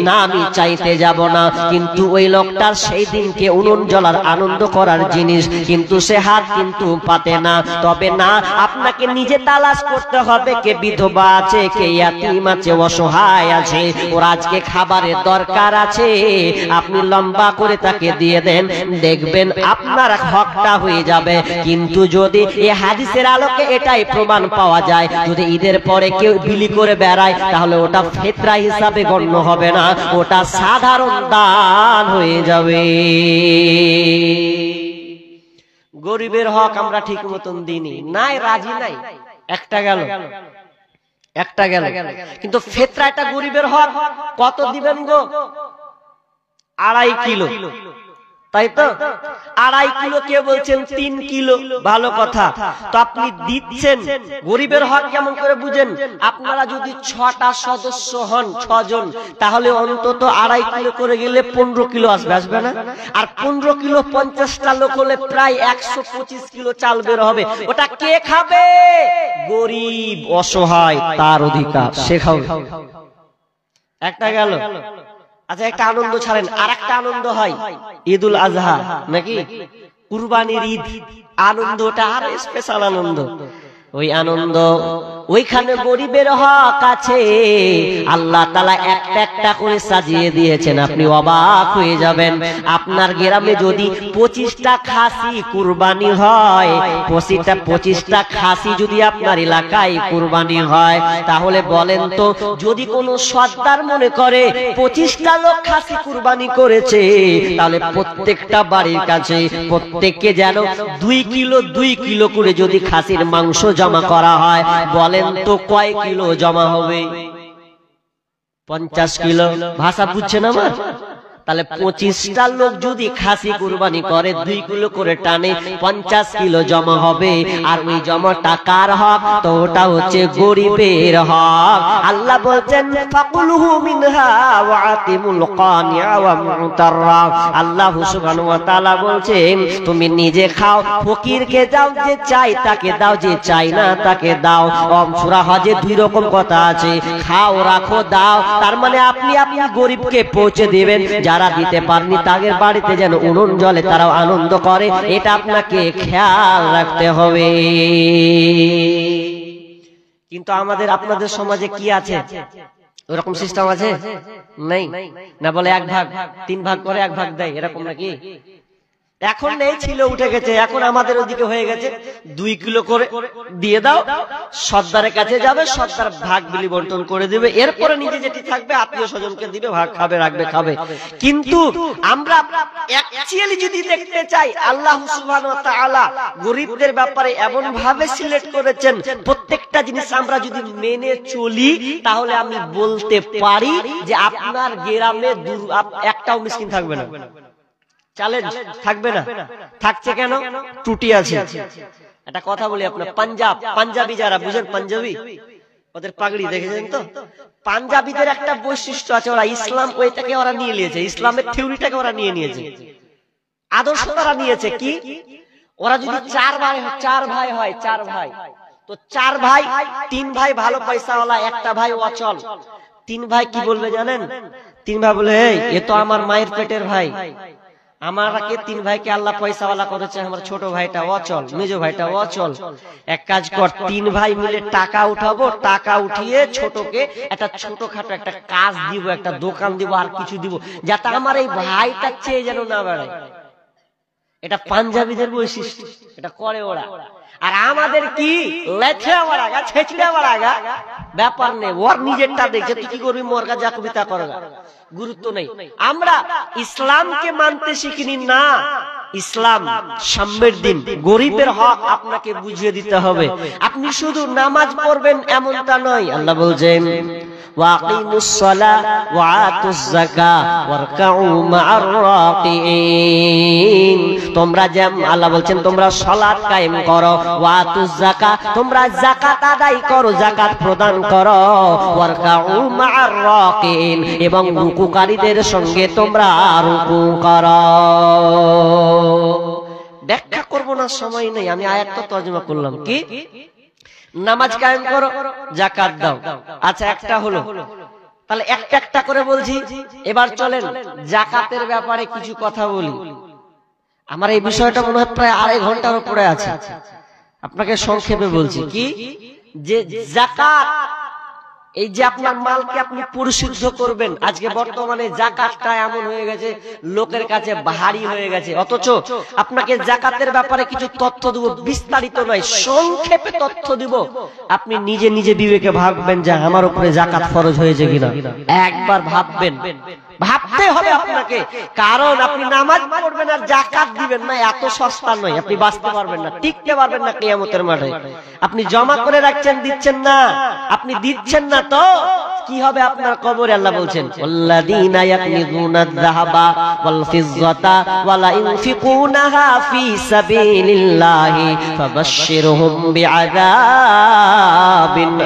Speaker 1: না আমি চাইতে যাব না। কিন্তু ওই লোকটার সেই দিনকে উনুন জ্বলার আনন্দ করার জিনিস, কিন্তু সে হাত কিন্তু পাতে না। তবে না, আপনাকে নিজে তালাশ করতে হবে কে বিধবা আছে, কে ইয়াতিম আছে, অসহায় আছে, ওর আজকে খাবারের দরকার আছে। আপনি লম্বা করে তাকে দিয়ে দেন, দেখবেন আপনার হকটা হয়ে যাবে। কিন্তু যদি এই হাদিসের আলোকে এটাই প্রমাণ পাওয়া যায়, যদি ঈদের পরে কেউ বিলি করে বেড়ায় তাহলে ওটা ফিতরা হিসাবে গণ্য হবে না, ওটা সাধারণ দান হয়ে যাবে। গরিবের হক আমরা ঠিক মতন দিইনি, নাই রাজি নাই। একটা গেল, একটা গেল। কিন্তু ফিতরা এটা গরিবের হক। কত দিবেন গো? 2.5 কিলো, তাই তো? 2.5 কিলো, কে বলছেন 3 কিলো। ভালো কথা। তো আপনি দিচ্ছেন, গরিবের হক কেমন করে বুঝেন? আপনারা যদি 6টা সদস্য হন, 6 জন, তাহলে অন্তত 2.5 কিলো করে গেলে 15 কিলো আসবে, আসবে না? আর 15 কিলো 50টা লোক হলে প্রায় 125 কিলো চাল বের হবে। ওটা কে খাবে? গরিব অসহায়, তার অধিকার, সে খাবে। একটা গেল। আচ্ছা, একটা আনন্দ ছাড়েন, আর একটা আনন্দ হয় ঈদুল আজহা, নাকি কুরবানির ঈদ। আনন্দটা আর স্পেশাল আনন্দ। ওই আনন্দ, ওইখানে গরিবের হক আছে। আল্লাহ তাআলা একটা একটা করে সাজিয়ে দিয়েছেন, আপনি অবাক হয়ে যাবেন। আপনার গ্রামে যদি 25টা খাসি কুরবানি হয়, 25টা খাসি যদি আপনার এলাকায় কুরবানি হয়, তাহলে বলেন তো, যদি কোনো সর্দার মনে করে 25টা লোক খাসি কুরবানি করেছে, তাহলে প্রত্যেকটা বাড়ির কাছে প্রত্যেককে যেন 2 কিলো 2 কিলো করে যদি খাসির মাংস জমা করা হয়, বলেন তো কয় কিলো জমা হবে? 50 কিলো। ভাষা বুঝছেন আমার? তাহলে 25টা লোক যদি খাসি কুরবানি করে, 2 কিলো করে টানে, 50 কিলো জমা হবে। আর ওই জমা টাকার হক, তো ওটা হচ্ছে গরিবের হক। আল্লাহ বলছেন ফাকুলহু মিনহা ওয়া আতিমুল কানিয়া ওয়া মুতাররা। আল্লাহ সুবহানাহু ওয়া তাআলা বলছেন তুমি নিজে খাও, ফকিরকে দাও, যে চাই তাকে দাও, যে চাই না তাকে দাও। সূরা হজে 2 রকম কথা আছে, খাও, রাখো, দাও। তার মানে আপনি গরিবকে পৌঁছে দিবেন। যারা দিতে পারেনি তাদের বাড়িতে যেন উনুন জ্বলে, তারাও আনন্দ করে, এটা আপনাকে খেয়াল রাখতে হবে। কিন্তু আমাদের আপনাদের সমাজে কি আছে? ওরকম সিস্টেম আছে? নেই না, বলে 1 ভাগ 3 ভাগ করে 1 ভাগ দেয়, এরকম নাকি? এখন নেই, ছিল, উঠে গেছে। এখন আমাদের ওদিকে হয়ে গেছে 2 কিলো করে দিয়ে দাও, সর্দারের কাছে যাবে, সর্দার ভাগ বিলি বন্টন করে দিবে, এরপরে নিজে যেটি থাকবে আত্মীয় স্বজনকে দিবে, ভাগ খাবে, রাখবে, খাবে। কিন্তু আমরা অ্যাকচুয়ালি যদি দেখতে চাই, আল্লাহ সুবহানাহু ওয়া তাআলা গরিবদের ব্যাপারে এমন ভাবে সিলেক্ট করেছেন, প্রত্যেকটা জিনিস আমরা যদি মেনে চলি, তাহলে আমি বলতে পারি যে আপনার গ্রামে একটাও মিসকিন থাকবে না। চ্যালেঞ্জ থাকবে না। থাকছে কেন? ত্রুটি আছে। একটা কথা বলি, আপনার পাঞ্জাবি যারা বুঝেন, পাঞ্জাবি, ওদের পাগড়ি দেখেছেন তো? পাঞ্জাবিদের একটা বৈশিষ্ট্য আছে, ওরা ইসলাম ওইটাকে ওরা নিয়ে নিয়েছে, ইসলামের থিওরিটাকে ওরা নিয়ে নিয়েছে, আদর্শ তারা নিয়েছে। কি? ওরা যদি 4 ভাই হয়, 4 ভাই, তো 4 ভাই, 3 ভাই ভালো পয়সাওয়ালা, একটা ভাই অচল। 3 ভাই কি বলবে জানেন? 3 ভাই বলে, এ তো আমার মায়ের পেটের ভাই, আমাকে 3 ভাইকে আল্লাহ পয়সাওয়ালা করেছে, আমার ছোট ভাইটা অচল, মেজো ভাইটা অচল। এক কাজ কর, 3 ভাই মিলে টাকা উঠাবো, টাকা উঠিয়ে ছোটকে একটা ছোটখাটো একটা কাজ দিব, একটা দোকান দিব, আর কিছু দিব, যাতে আমার এই ভাইটা চেয়ে যেন না বেড়ায়। এটা পাঞ্জাবিদের বৈশিষ্ট্য, এটা করে ওরা। আর আমাদের কি লেছড়া বাড়াগা, ছেছড়া বাড়াগা, ব্যাপার নেই, ওর নিজেরটা দেখছে, তুই কি করবি, মোর কাছে যা কবিতা করগা, গুরুত্ব নেই। আমরা ইসলামকে মানতে শিখিনি না, ইসলাম সাম্যের দিন, গরিবের হক আপনাকে বুঝিয়ে দিতে হবে। আপনি শুধু নামাজ পড়বেন এমনটা নয়। আল্লাহ বলছেন ওয়াকিমুস সালাহ ওয়া আতুজ যাকাত ওয়ারকাউ মা'আর রাকিঈন। তোমরা আল্লাহ বলছেন তোমরা সালাত কায়েম করো, ওয়া আতুজ যাকাত, তোমরা যাকাত আদায় করো, যাকাত প্রদান করো, ওয়ারকাউ মা'আর রাকিঈন, এবং রুকুকারীদের সঙ্গে তোমরা রুকু করো। ব্যাখ্যা করব না, সময় নেই, আমি আয়াতটা তর্জমা করলাম। কি? নামাজ কায়েম করো, যাকাত দাও। আচ্ছা, একটা হলো, তাহলে একটা একটা করে বলছি। এবার চলেন যাকাতের ব্যাপারে কিছু কথা বলি। আমার এই বিষয়টা মনে হয় প্রায় 2.5 ঘন্টার উপরে আছে, আপনাকে সংক্ষেপে বলছি। কি? যে যাকাত, এই যে আপনার মালকে আপনি পরিশুদ্ধ করবেন, আজকে বর্তমানে যাকাতটা এমন হয়ে গেছে, লোকের কাছে ভারী হয়ে গেছে। অথচ আপনাকে যাকাতের ব্যাপারে কিছু তথ্য দেব, বিস্তারিত নয়, সংক্ষেপে তথ্য দিব। আপনি নিজে নিজে বিবেকে ভাববেন যে আমার উপরে যাকাত ফরজ হয়েছে কিনা। একবার ভাববেন, ভাবতে হবে আপনাকে, কারণ আপনি নামাজ পড়বেন আর যাকাত দিবেন না, এত সস্তা নয়। আপনি বাঁচতে পারবেন না, টিকতে পারবেন না কিয়ামতের মাঠে। আপনি জমা করে রাখছেন, দিচ্ছেন না, আপনি দিচ্ছেন না, তো কি হবে আপনার কবরে? আল্লাহ বলছেন ওয়াল্লাযীনা ইয়াকনিযুনায যাহাবা ওয়াল ফিজ্জাতা ওয়ালা ইউনফিকুনাহা ফী সাবিলিল্লাহি ফাবাশশিরহুম বিআযাবিন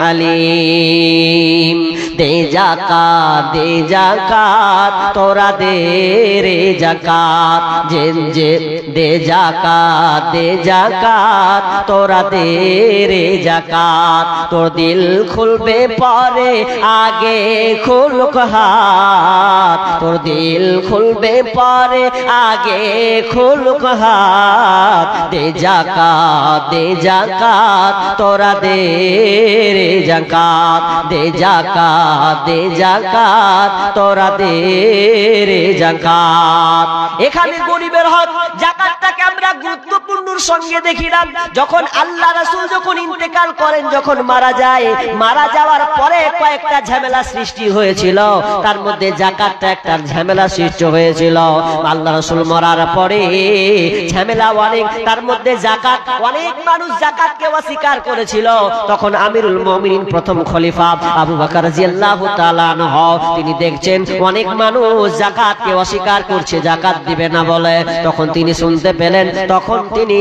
Speaker 1: আলীম। দে যাকাত, দে যাকাত, তোরা দে রে যাকাত, যে দে যাকাত, দে যাকাত, তোরা দে রে যাকাত। তোর দিল খুলবে পরে, আগে খুলুক হাত, তোর দিল খুলবে পরে, আগে খুলুক হাত। দে যাকাত, দে যাকাত, তোরা দে রে যাকাত, দে যাকাত, দে যাকাত, তোরা দে রে যাকাত। এখানে গরিবের হক, যাকাতটাকে আমরা গুরুত্বপূর্ণর সঙ্গে দেখিলাম। যখন আল্লাহ রাসূল যখন ইন্তেকাল করেন, যখন মারা যায়, মারা যাওয়ার পরে কয়েকটা ঝামেলা সৃষ্টি হয়েছিল, তার মধ্যে যাকাতটা একটা ঝামেলা সৃষ্টি হয়েছিল। আল্লাহ রাসূল মরার পরে ঝামেলা অনেক, তার মধ্যে যাকাত, অনেক মানুষ যাকাতকে অস্বীকার করেছিল। তখন আমিরুল মুমিনিন প্রথম খলিফা আবু বকর রাদিয়াল্লাহু তাআলা আনহু, তিনি দেখছেন অনেক মানুষ যাকাতকে অস্বীকার করছে, যাকাত দিবে না বলে। তখন তিনি শুনতে পেলেন, তখন তিনি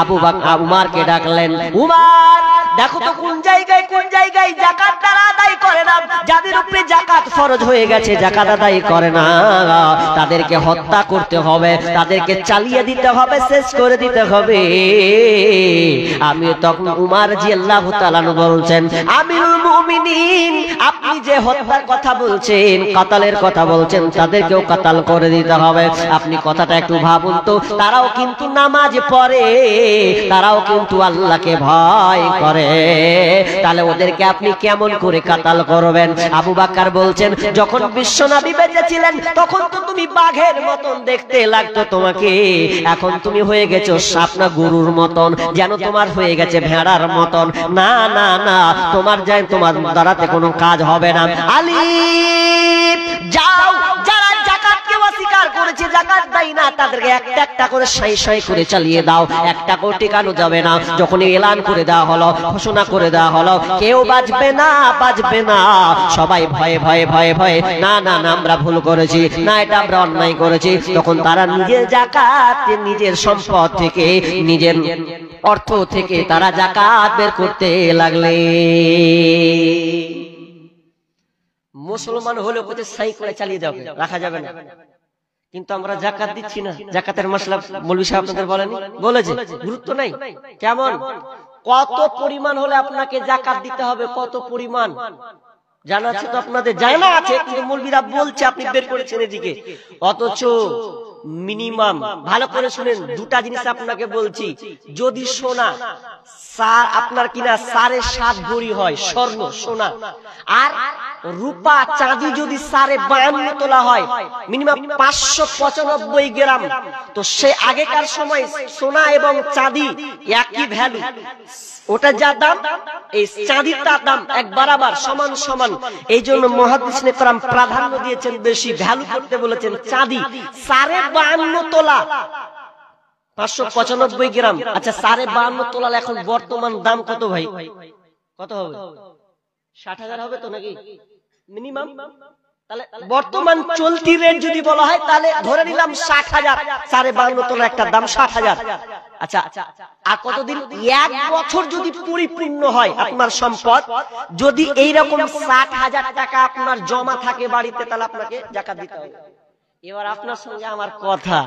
Speaker 1: আবু বকর উমরকে ডাকলেন, উমর দেখো তো কোন জায়গায় যাকাত তারা আদায় করে না, যাদের উপরে যাকাত ফরজ হয়ে গেছে যাকাত আদায় করে না, তাদেরকে হত্যা করতে হবে, তাদেরকে চালিয়ে দিতে হবে, শেষ করে দিতে হবে। আমি তখন উমর রাদিয়াল্লাহু তাআলা বলছেন, আমিরুল মুমিনিন, আপনি যে হত্যার কথা বলছেন, কাতালের কথা বলছেন, তাদেরকেও কাতাল করে দিতে হবে। আপনি কথাটা একটু ভাবুন তো, তারাও কিন্তু নামাজ পড়ে, তারাও কিন্তু আল্লাহকে ভয় করে, তাহলে ওদেরকে আপনি কেমন করে কাতাল করবেন? আবু বকর বলছেন, যখন বিশ্বনবী বেঁচে ছিলেন তখন তো তুমি বাঘের মতন দেখতে লাগতো তোমাকে, এখন তুমি হয়ে গেছো সাপনা গরুর মতন, যেন তোমার হয়ে গেছে ভেড়ার মতন। না না না, তোমার দ্বারাতে কোনো কাজ হবে না। আলী যাও, যারা যাকাতকে অস্বীকার করেছে, যাকাত দেয় না, তাদেরকে একটা একটা করে সাই সাই করে চালিয়ে দাও, একটা করে টিকানো যাবে না। যখন এলান করে দেওয়া হলো, ঘোষণা করে দেওয়া হলো, কেউ বাঁচবে না, বাঁচবে না, সবাই ভয়ে ভয়ে ভয়ে ভয়ে, না না না, আমরা ভুল করেছি, না এটা আমরা অন্যায় করেছি। তখন তারা নিজের যাকাত, নিজের সম্পদ থেকে, নিজের অর্থ থেকে তারা যাকাত বের করতে লাগলে। মুসলমান হলে কোথায় সাই করে চালিয়ে যাবে, রাখা যাবে না। কিন্তু আমরা যাকাত দিচ্ছি না। যাকাতের মাসলা মৌলভী সাহেব আপনাদের বলেনি? বলেছে, গুরুত্ব নাই। কেমন, কত পরিমাণ হলে আপনাকে যাকাত দিতে হবে, কত পরিমাণ জানা আছে তো আপনাদের? জানা আছে, কিন্তু মৌলভীরা বলছে, আপনি বের করেছেন এদিকে। অথচ মিনিমাম, ভালো করে শুনেন, দুটা জিনিস আপনাকে বলছি। যদি সোনা আপনার কিনা 7.5 ভরি হয় স্বর্ণ সোনা, আর রূপা চাঁদি যদি 52.5 তোলা হয়, মিনিমাম 595 গ্রাম, তো সে আগেকার সময় সোনা এবং চাঁদি একই ভ্যালু, ওটা যা দাম এই চাঁদিটা দাম এক বরাবর সমান সমান। এই জন্য মুহাদ্দিসিনে কেরাম প্রাধান্য দিয়েছেন, বেশি ভ্যালু করতে বলেছেন চাঁদি 52.5 তোলা 595 গ্রাম। আচ্ছা 52.5 তোলা এখন বর্তমান দাম কত ভাই? কত হবে? 60,000 হবে তো নাকি মিনিমাম? তাহলে বর্তমান চলতি রেট যদি বলা হয় তাহলে ধরে নিলাম 60,000, 52.5 তোলা একটা দাম 60,000। আচ্ছা আর কতদিন? 1 বছর যদি পরিপূর্ণ হয় আপনার সম্পদ, যদি এইরকম 60,000 টাকা আপনার জমা থাকে বাড়িতে, তাহলে আপনাকে যাকাত দিতে হবে। এবার আপনার সঙ্গে আমার কথা,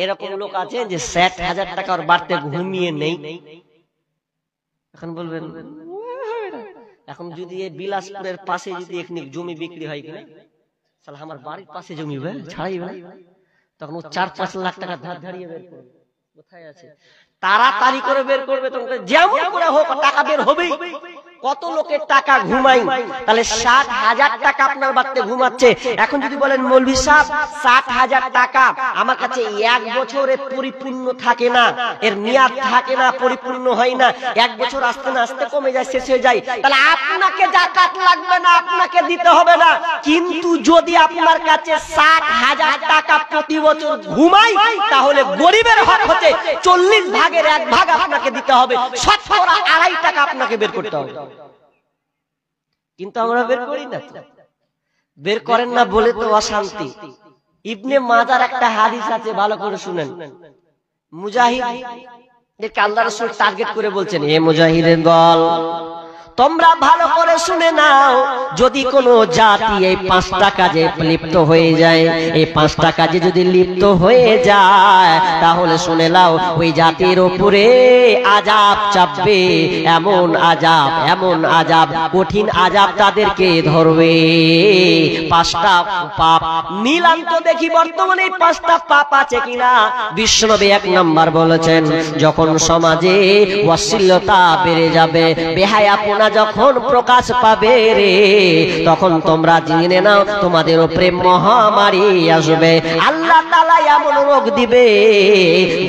Speaker 1: এরকম লোক আছে যে 60,000 টাকা ওর বাড়তে ঘুমিয়ে নেই। এখন বলবেন এখন যদি এই বিলাসপুরের পাশে যদি এখানে জমি বিক্রি হয় কিনা, তাহলে আমার বাড়ির পাশে জমি ছাড়াই তখন ও 4-5 লাখ টাকা ধার ধারিয়ে বের করবে। কোথায় আছে? তাড়াতাড়ি করে বের করবে, তোমাকে যেমন করে হোক টাকা বের হবেই। কত লোকের টাকা ঘুমাই, তাহলে 60,000 টাকা আপনার বাড়িতে ঘুমাচ্ছে। এখন যদি বলেন মৌলভী সাহেব 60,000 টাকা আমার কাছে 1 বছরে পরিপূর্ণ থাকে না, এর মেয়াদ থাকে না, পরিপূর্ণ হয় না, 1 বছর আস্তে না আস্তে কমে যায়, শেষ হয়ে যায়, তাহলে আপনাকে যাকাত লাগবে না, আপনাকে দিতে হবে না। কিন্তু যদি আপনার কাছে 60,000 টাকা প্রতি বছর ঘুমাই, তাহলে গরিবের হক হতে 40 ভাগের 1 ভাগ আপনাকে দিতে হবে, 2.5 টাকা আপনাকে বের করতে হবে। কিন্তু আমরা বের করি না, বের করেন না বলে তো অশান্তি। ইবনে মাজার একটা হাদিস আছে, ভালো করে শুনেন। মুজাহিদ এদেরকে আল্লাহ রাসূল টার্গেট করে বলছেন, এ মুজাহিদের দল, তোমরা ভালো করে শুনে নাও, যদি কোনো জাতি এই 5টা কাজে লিপ্ত হয়ে যায়, এই 5টা কাজে যদি লিপ্ত হয়ে যায়, তাহলে শুনে নাও ওই জাতির উপরে আযাব চাপবে, এমন আযাব, কঠিন আযাব তাদেরকে ধরবে। 5টা পাপ মিলান তো দেখি বর্তমানে 5টা পাপ আছে কিনা। বিশ্বনবী 1 নাম্বার বলেছেন, যখন সমাজে অশ্লীলতা বেড়ে যাবে, বেহায়াপনা যখন প্রকাশ পাবে রে, তখন তোমরা জেনে নাও তোমাদের উপরে মহামারী আসবে। আল্লাহ তাআলা এমন রোগ দিবে,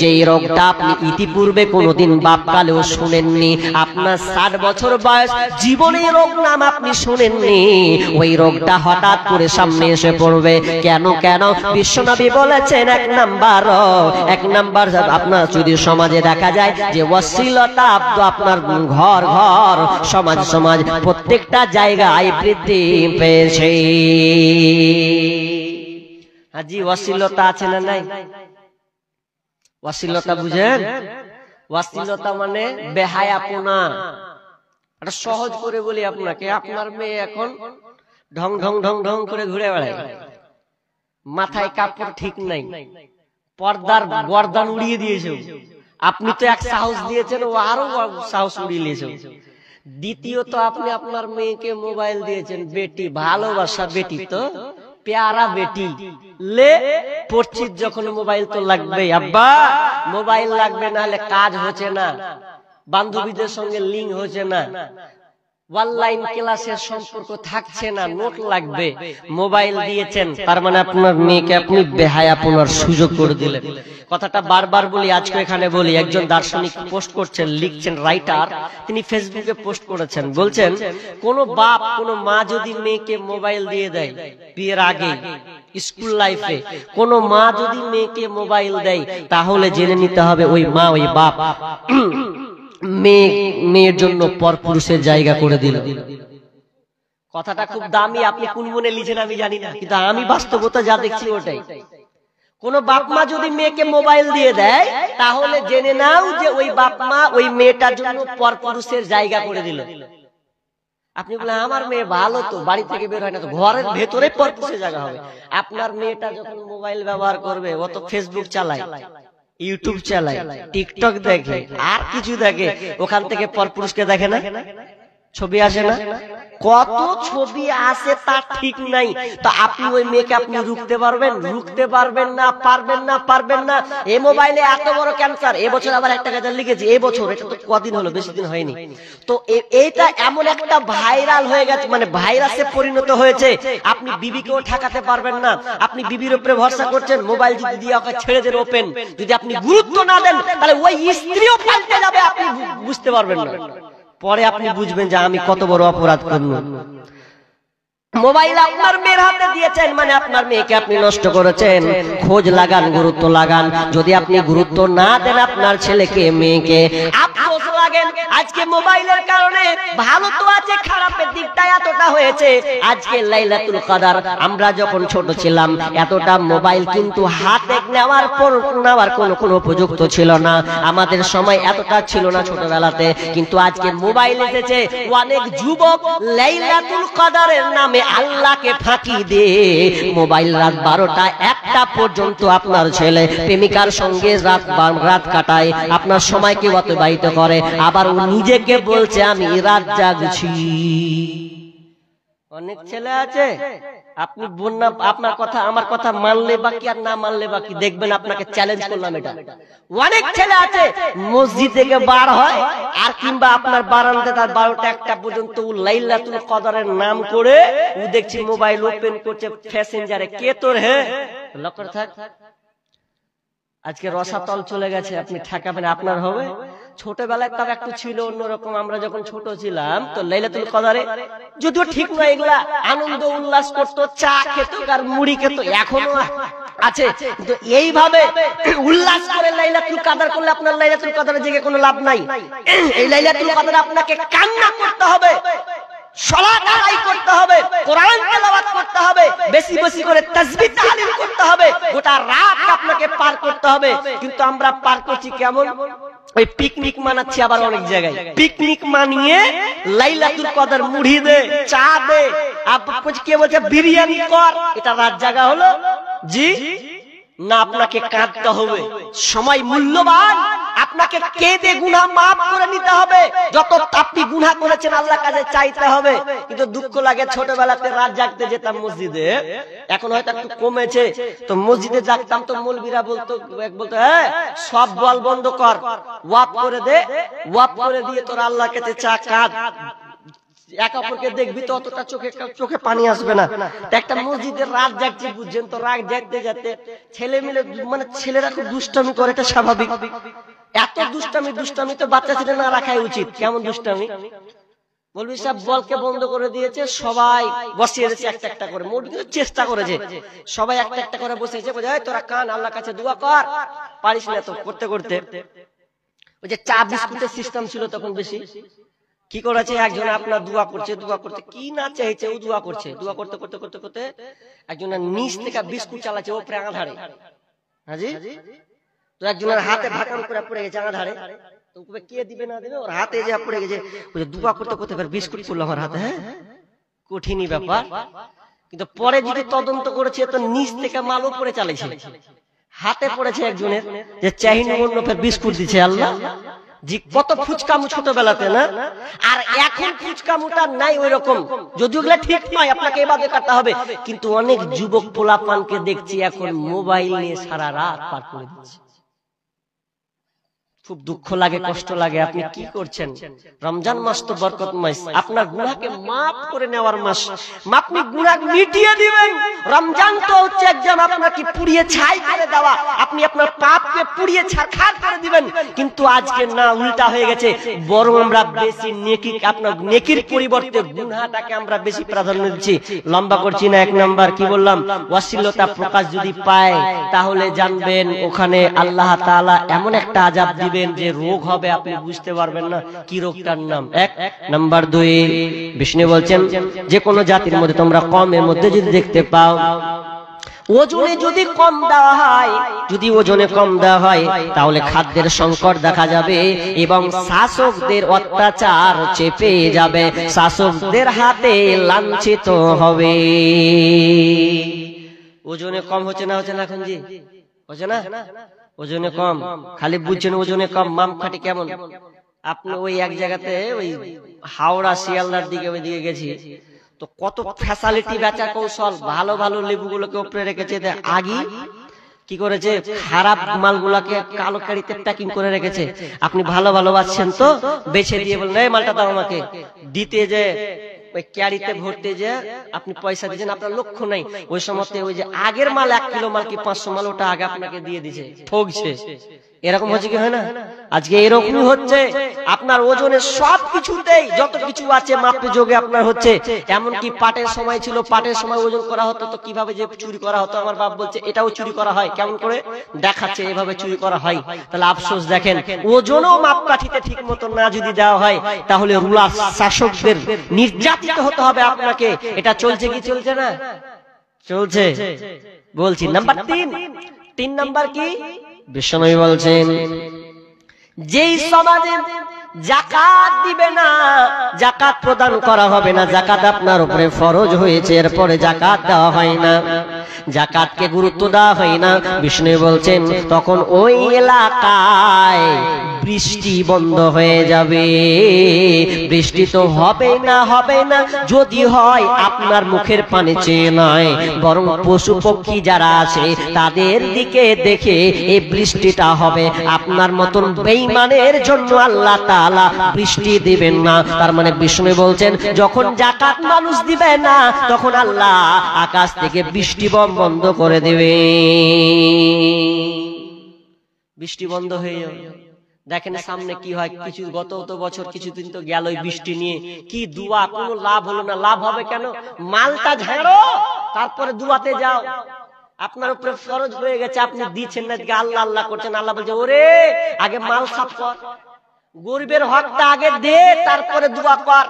Speaker 1: যে রোগটা আপনি ইতিপূর্বে কোনোদিন বাপকালেও শুনেননি। আপনার 60 বছর বয়স, জীবনে রোগ নাম আপনি শুনেননি, ওই রোগটা হঠাৎ করে সামনে এসে পড়বে। কেন? বিশ্বনবী বলেছেন 1 নাম্বার আপনার যদি সমাজে দেখা যায় যে অশ্লীলতা আপনার ঘর সমাজ প্রত্যেকটা জায়গায় বৃদ্ধি পেয়েছে। হাজি অশ্লীলতা আছে না নাই? অশ্লীলতা বুঝেন? অশ্লীলতা মানে বেহায়াপনা। এটা সহজ করে বলি আপনাকে, আপনার মেয়ে এখন ঢং ঢং ঢং ঢং করে ঘুরে বেড়ায়, মাথায় কাপড় ঠিক নাই, পর্দার গর্দান উড়িয়ে দিয়েছে, আপনি তো এক সাহস দিয়েছেন, ও আরো সাহস উড়িয়ে নিয়েছে। দ্বিতীয়ত আপনি আপনার মেয়েকে মোবাইল দিয়েছেন, বেটি ভালোবাসা, বেটি তো প্যারা বেটি, লে পড়ছি যখন মোবাইল তো লাগবে, আব্বা মোবাইল লাগবে, না হলে কাজ হচ্ছে না, বান্ধবীদের সঙ্গে লিঙ্ক হচ্ছে না, অনলাইন ক্লাসের সম্পর্ক থাকছে না, নোট লাগবে, মোবাইল দিয়েছেন, তার মানে আপনার মেয়েকে আপনি বেহায়াপনার সুযোগ করে দিলেন। কথাটা বারবার বলি, আজকে এখানে বলি। একজন দার্শনিক পোস্ট করছেন, লিখছেন, রাইটার, তিনি ফেসবুকে পোস্ট করেছেন, বলছেন কোন বাপ কোন মা যদি মেয়েকে মোবাইল দিয়ে দেয় বিয়ের আগে, স্কুল লাইফে কোন মা যদি মেয়েকে মোবাইল দেয়, তাহলে জেনে নিতে হবে ওই মা ওই বাপ মেয়ের জন্য পরপুরুষের জায়গা করে দিল। কথাটা খুব দামি, আপনি কোন মনে লিখেন আমি জানি না, কিন্তু আমি বাস্তবতা যা দেখছি ওটাই। কোন বাপ মা যদি মেয়েকে মোবাইল দিয়ে দেয়, তাহলে জেনে নাও যে ওই বাপ মা ওই মেয়েটার জন্য পরপুরুষের জায়গা করে দিল। আপনি বলেন আমার মেয়ে ভালো তো, বাড়ি থেকে বের হয় না তো, ঘরের ভেতরে পরপুরুষের জায়গা হবে। আপনার মেয়েটা যখন মোবাইল ব্যবহার করবে, ও তো ফেসবুক চালায়, ইউটিউব চালায়, টিকটক দেখে, আর কিছু দেখে, ওখান থেকে পরপুরুষকে দেখে না? ছবি আসে না? কত ছবি আসে তার ঠিক নাই। তো আপনি ওই মেয়েকে আপনি রুখতে পারবেন? রুখতে পারবেন না, পারবেন না, পারবেন না। এই মোবাইলে এত বড় ক্যান্সার, এবছর আবার একটা গাজার লিখেছি, এই বছর, এটা তো কদিন হলো, বেশি দিন হয়নি। তো এইটা এমন একটা ভাইরাল হয়ে গেছে, মানে ভাইরাসে পরিণত হয়েছে। আপনি বিবিকেও ঠেকাতে পারবেন না। আপনি বিবির উপরে ভরসা করছেন, মোবাইল যদি দিয়ে ওকে ছেড়ে দেন ওপেন, যদি আপনি গুরুত্ব না দেন তাহলে ওই স্ত্রীও পাল্টে যাবে, আপনি বুঝতে পারবেন না। পরে আপনি বুঝবেন যে আমি কত বড় অপরাধ করলাম। মোবাইল আপনার মেয়ের হাতে দিয়েছেন মানে আপনার মেয়েকে আপনি নষ্ট করেছেন। খোঁজ লাগান, গুরুত্ব লাগান। যদি আপনি গুরুত্ব না দেন আপনার ছেলেকে মেয়েকে, আফসোস লাগেন। আজকে মোবাইলের কারণে ভালো তো আছে, খারাপের দিকটা এতটা হয়েছে। আজকে লাইলাতুল কদর, আমরা যখন ছোট ছিলাম এতটা মোবাইল কিন্তু হাতে নেওয়ার পর নেওয়ার কোনো উপযুক্ত ছিল না। আমাদের সময় এতটা ছিল না ছোটবেলাতে, কিন্তু আজকে মোবাইল এসেছে। অনেক যুবক লাইলাতুল কদরের নামে আল্লাহকে ফাঁকি দিয়ে মোবাইল রাত 12টা 1টা পর্যন্ত আপনার ছেলে প্রেমিকার সঙ্গে রাত কাটায়, আপনার সময়কে অতিবাহিত করে। আবার ও নিজেকে বলছে আমি রাত জাগছি। অনেক ছেলে আছে, আপনি বন্যা আপনার কথা আমার কথা মানলে বাকি আর না মানলে বাকি, দেখবেন আপনাকে চ্যালেঞ্জ করলাম এটা। অনেক ছেলে আছে মসজিদ থেকে বার হয় আর কিংবা আপনার বারান্দাতে তার 12টা 1টা পর্যন্ত ও লাইলাতুল কদরের নাম করে ও দেখছি মোবাইল ওপেন করছে প্যাসেঞ্জারে। কে তোর হে লক্ষ্য থাক। আজকে রসাতল চলে গেছে, আপনি ঠেকাবেন আপনার হবে। ছোটবেলায় তার একটু ছিল অন্যরকম। আমরা যখন ছোট ছিলাম তো লাইলাতুল কদরে যদিও ঠিক নয়, এগুলা আনন্দ উল্লাস করতো, চা খেত আর মুড়ি খেত, এখনো আছে। কিন্তু এইভাবে উল্লাস করে লাইলাতুল কদর করলে আপনার লাইলাতুল কদরে জেগে কোনো লাভ নাই। এই লাইলাতুল কদরে আপনাকে কান্না করতে হবে, সালাত আদায় করতে হবে, কোরআন তেলাওয়াত করতে হবে, বেশি বেশি করে তাসবিহ তাহলিল করতে হবে, গোটা রাত আপনাকে পার করতে হবে। কিন্তু আমরা পার করছি কেমন? ওই পিকনিক মানাচ্ছি। আবার অনেক জায়গায় পিকনিক মানিয়ে লাইলাতুল কদর মুড়ি দে, চা দে, কে বলছে বিরিয়ানি কর, এটা রাত জাগা হলো? জি না, আপনাকে কাঁদতে হবে। সময় মূল্যবান, আপনাকে কেঁদে গুনাহ মাফ করে নিতে হবে। যত আপনি গুনাহ করেছেন আল্লাহর কাছে চাইতে হবে। কিন্তু দুঃখ লাগে, ছোটবেলাতে রাত জাগতে যেতাম মসজিদে, এখন হয়তো একটু কমেছে। তো মসজিদে জাগতাম তো মৌলবীরা বলতো হ্যাঁ সব বল বন্ধ কর, ওয়াপ করে দে, ওয়াপ করে দিয়ে তোর আল্লাহর কাছে চা কাঁদ, এক অপরকে দেখবি তো অতটা চোখে পানি আসবে না। একটা মসজিদের রাত জাগছি, বুঝছেন তো, রাত জাগতে যাতে ছেলে মিলে মানে ছেলেরা খুব দুষ্টামি করে, এটা স্বাভাবিক। এত দুষ্টামি তো বাচ্চা ছেলে না রাখাই উচিত। কেমন দুষ্টামি? মৌলভী সাহেব বলকে বন্ধ করে দিয়েছে, সবাই বসিয়ে দিয়েছে একটা একটা করে। মৌলভী চেষ্টা করেছে, সবাই একটা একটা করে বসেছে, বলে তোরা কান আল্লাহর কাছে দোয়া কর, পারিস না তো। করতে করতে ওই যে চা বিস্কুটের সিস্টেম ছিল তখন বেশি, কি করেছে একজন আপনার দোয়া করতে কি না চাইছে, ও দোয়া করতে করতে একজনের নিচ থেকে বিস্কুট চালাচ্ছে ওপরে আঙাধারে। হাজি তো একজনের হাতে ভাকাম করে পড়ে গেছে আঙাধারে। তো কে দিবে না দিবে, ওর হাতে যা পড়ে গেছে, দোয়া করতে করতে বিস্কুট পড়লো আমার হাতে। হ্যাঁ, কঠিনই ব্যাপার। কিন্তু পরে যদি তদন্ত করেছে তো নিচ থেকে মাল উপরে চালাইছে, হাতে পড়েছে একজনের, যে চাহিনি অন্য বিস্কুট দিচ্ছে। আল্লাহ জি, কত ফুচকামু ছোটবেলাতে না, আর এখন ফুচকামুটা নাই ওই রকম। যদিও ওগুলা ঠিক নয়, আপনাকে এভাবে কাটতে হবে। কিন্তু অনেক যুবক পোলাপানকে দেখছি এখন মোবাইল নিয়ে সারা রাত পার করে দিচ্ছে। খুব দুঃখ লাগে, কষ্ট লাগে। আপনি কি করছেন? রমজান মাস তো বরকত মাস, আপনার গুনাহকে মাফ করে নেওয়ার মাস। আপনি গুনাহ মিটিয়ে দিবেন। রমজান তো হচ্ছে একদম আপনাকে পুড়িয়ে ছাই করে দেওয়া, আপনি আপনার পাপকে পুড়িয়ে ছারখার করে দিবেন। কিন্তু আজকে না, উল্টা হয়ে গেছে। বরং আমরা বেশি নেকি, আপনার নেকির পরিবর্তে গুনাহটাকে আমরা বেশি প্রাধান্য দিচ্ছি। লম্বা করছি না। 1 নাম্বার কি বললাম? অশ্লীলতা প্রকাশ যদি পায় তাহলে জানবেন ওখানে আল্লাহ তাআলা এমন একটা আযাব দিবেন যে রোগ হবে, আপনি বুঝতে পারবেন না কি রোগটার নাম। 1 নাম্বার 2 বিষ্ণু বলছেন যে কোন জাতির মধ্যে তোমরা কমের মধ্যে যদি দেখতে পাও ওজনে যদি কম দেওয়া হয়, যদি ওজনে কম দেওয়া হয় তাহলে খাদ্যের সংকট দেখা যাবে এবং শাসকদের অত্যাচার চেপে যাবে, শাসকদের হাতে লাঞ্ছিত হবে। ওজনে কম হচ্ছে না এখন? জি হচ্ছে না? ওজনে কম, খালি বুঝছেন ওজনে কম, মাপকাঠি কেমন? আপনি ওই এক জায়গাতে ওই হাওড়া শিয়ালদার দিকে ওই দিকে গেছি, তো কত ফ্যাসিলিটি বেচা কৌশল, ভালো ভালো লেবুগুলোকে উপরে রেখেছে, আগে কি করেছে খারাপ মালগুলাকে কালো কারিতে প্যাকিং করে রেখেছে। আপনি ভালো ভালো বাচ্ছেন তো বেছে দিয়ে বলেন এই মালটা দাও আমাকে, দিতে যে ওই ক্যারিতে ভরতে যে আপনি পয়সা দিয়েছেন আপনার লক্ষ্য নাই, ওই সময় ওই যে আগের মাল 1 কিলো মাল কি 500 মাল ওটা আগে আপনাকে দিয়ে দিছে, ঠকছে। এরকম হচ্ছে কি হয় না? আজকে এরকমই হচ্ছে, আপনার ওজনের সবকিছুতেই যত কিছু আছে মাপে যোগে আপনার হচ্ছে। এমনকি পাটের সময় ছিল, পাটের সময় ওজন করা হতো, তো কিভাবে যে চুরি করা হতো, আমার বাপ বলছে এটাও চুরি করা হয়, কেমন করে দেখাচ্ছে এভাবে চুরি করা হয়। তাহলে আফসোস দেখেন, ওজনও মাপকাঠিতে ঠিক মতো না যদি দেওয়া হয়, তাহলে রুলার শাসকদের নির্যাতিত হতে হবে আপনাকে। এটা চলছে কি চলছে না? চলছে। বলছি নাম্বার 3 নাম্বার কি বিশ্বনবী বলছেন, যেই সমাজে যাকাত দিবে না, যাকাত প্রদান করা হবে না, যাকাত আপনার উপরে ফরজ হয়েছে এরপরে যাকাত দেওয়া হয় না, যাকাতকে গুরুত্ব দেওয়া হয় না, বিষ্ণু বলছেন তখন ওই এলাকায় বৃষ্টি বন্ধ হয়ে যাবে। বৃষ্টি তো হবে না, হবে না, যদি হয় আপনার মুখের পানে চেয়ে নয়, বরং পশু পক্ষী যারা আছে তাদের দিকে দেখে এই বৃষ্টিটা হবে। আপনার মতন বেঈমানের জন্য আল্লাহ তাআলা বৃষ্টি দিবেন না। তার মানে বিষ্ণু বলছেন যখন যাকাত মানুষ দিবে না, তখন আল্লাহ আকাশ থেকে বৃষ্টি বন্ধ করে দেবে, বৃষ্টি বন্ধ হয়ে যাবে। দেখেন সামনে কি হয়, কিছু গত বছর কিছুদিন তো গেল বৃষ্টি নিয়ে, কি দুয়া, কোনো লাভ হলো না। লাভ হবে কেন? মালটা ঝাড়ো তারপরে দুয়াতে যাও। আপনার উপরে ফরজ হয়ে গেছে, আপনি দিচ্ছেন না, আল্লাহ আল্লাহ করছেন। আল্লাহ বলছে ওরে আগে মাল সাফ কর, গরিবের হকটা আগে দে, তারপরে দোয়া কর।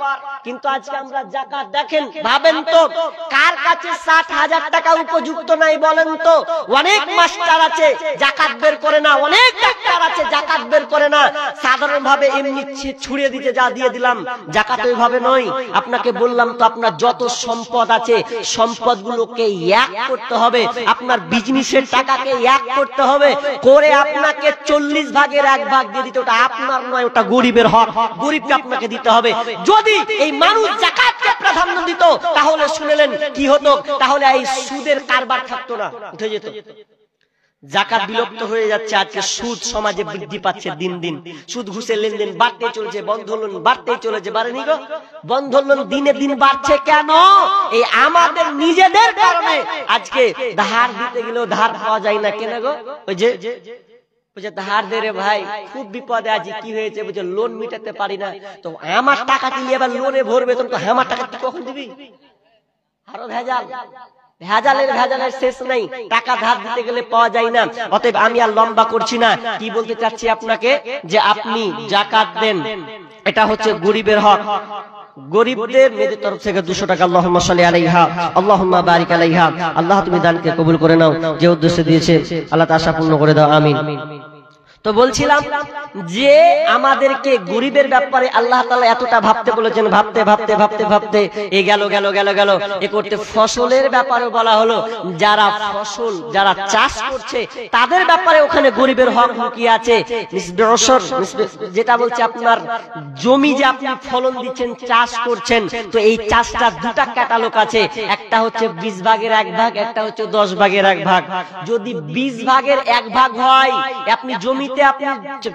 Speaker 1: কিন্তু আজকে আমরা যাকাত দেখেন, ভাবেন তো কার কাছে 60,000 টাকা উপযুক্ত নাই বলেন তো? অনেক মাস্টার আছে যাকাত বের করে না, অনেক ডাক্তার আছে যাকাত বের করে না, সাধারণ ভাবে এমনি ছুড়িয়ে দিতে যা দিয়ে দিলাম। যাকাত ওইভাবে নয়। আপনাকে বললাম তো আপনার যত সম্পদ আছে সম্পদগুলোকে এক করতে হবে, আপনার বিজনেসের টাকাকে এক করতে হবে, করে আপনাকে 40 ভাগের 1 ভাগ দিয়ে দিতে, ওটা আপনার নয়, ওটা গরিবের হক, গরিবকে আপনাকে দিতে হবে। যদি এই মানুষ যাকাতকে প্রাধান্য দিত তাহলে শুনলেন কি হতো, তাহলে এই সুদের কারবার থাকতো না, উঠে যেত। যাকাত বিলুপ্ত হয়ে যাচ্ছে। আজকে সুদ সমাজে বৃদ্ধি পাচ্ছে দিন দিন, সুদ ঘুষের লেনদেন বাড়তে চলছে, বন্ধন লোন বাড়তে চলেছে। বাড়েনি গো? বন্ধন লোন দিনে দিন বাড়ছে কেন? এই আমাদের নিজেদের কারণে। আজকে ধার দিতে গেলেও ধার পাওয়া যায় না, কেন গো? ওই যে ধার দে রে ভাই, খুব বিপদে আছি, কি হয়েছে? বুঝে লোন মিটাতে পারি না, তো আমার টাকা নিয়ে এবার লোনে ভরবে, তো আমার টাকা তুই কখন দিবি? আরো ভেজাল, ভেজালের শেষ নাই। টাকা ধার দিতে গেলে পাওয়া যায় না। অতএব আমি আর লম্বা করছি না, কি বলতে চাচ্ছি আপনাকে, যে আপনি যাকাত দেন, এটা হচ্ছে গরিবের হক। গরিবদের মেয়েদের তরফ থেকে 200 টাকা আল্লাহুম্মা সাল্লি আলাইহা আল্লাহুম্মা বারিক আলাইহা। আল্লাহ তুমি দানকে কবুল করে নাও, যে উদ্দেশ্যে দিয়েছে আল্লাহ তা আশা পূর্ণ করে দাও, আমিন। তো বলছিলাম যে আমাদেরকে গরিবের ব্যাপারে আল্লাহ তাআলা এতটা ভাবতে বলেছেন, ভাবতে ভাবতে ভাবতে ভাবতে এ গেল গেল গেল গেল এ করতে ফসলের ব্যাপারে বলা হলো। যারা ফসল যারা চাষ করছে তাদের ব্যাপারে ওখানে গরিবের হক লুকিয়ে আছে। যেটা বলছে আপনার জমি যে আপনি ফলন দিচ্ছেন, চাষ করছেন, তো এই চাষটা দুটা ক্যাটালগ আছে, একটা হচ্ছে 20 ভাগের 1 ভাগ, একটা হচ্ছে 10 ভাগের 1 ভাগ। যদি 20 ভাগের 1 ভাগ হয়, আপনি জমি আপনি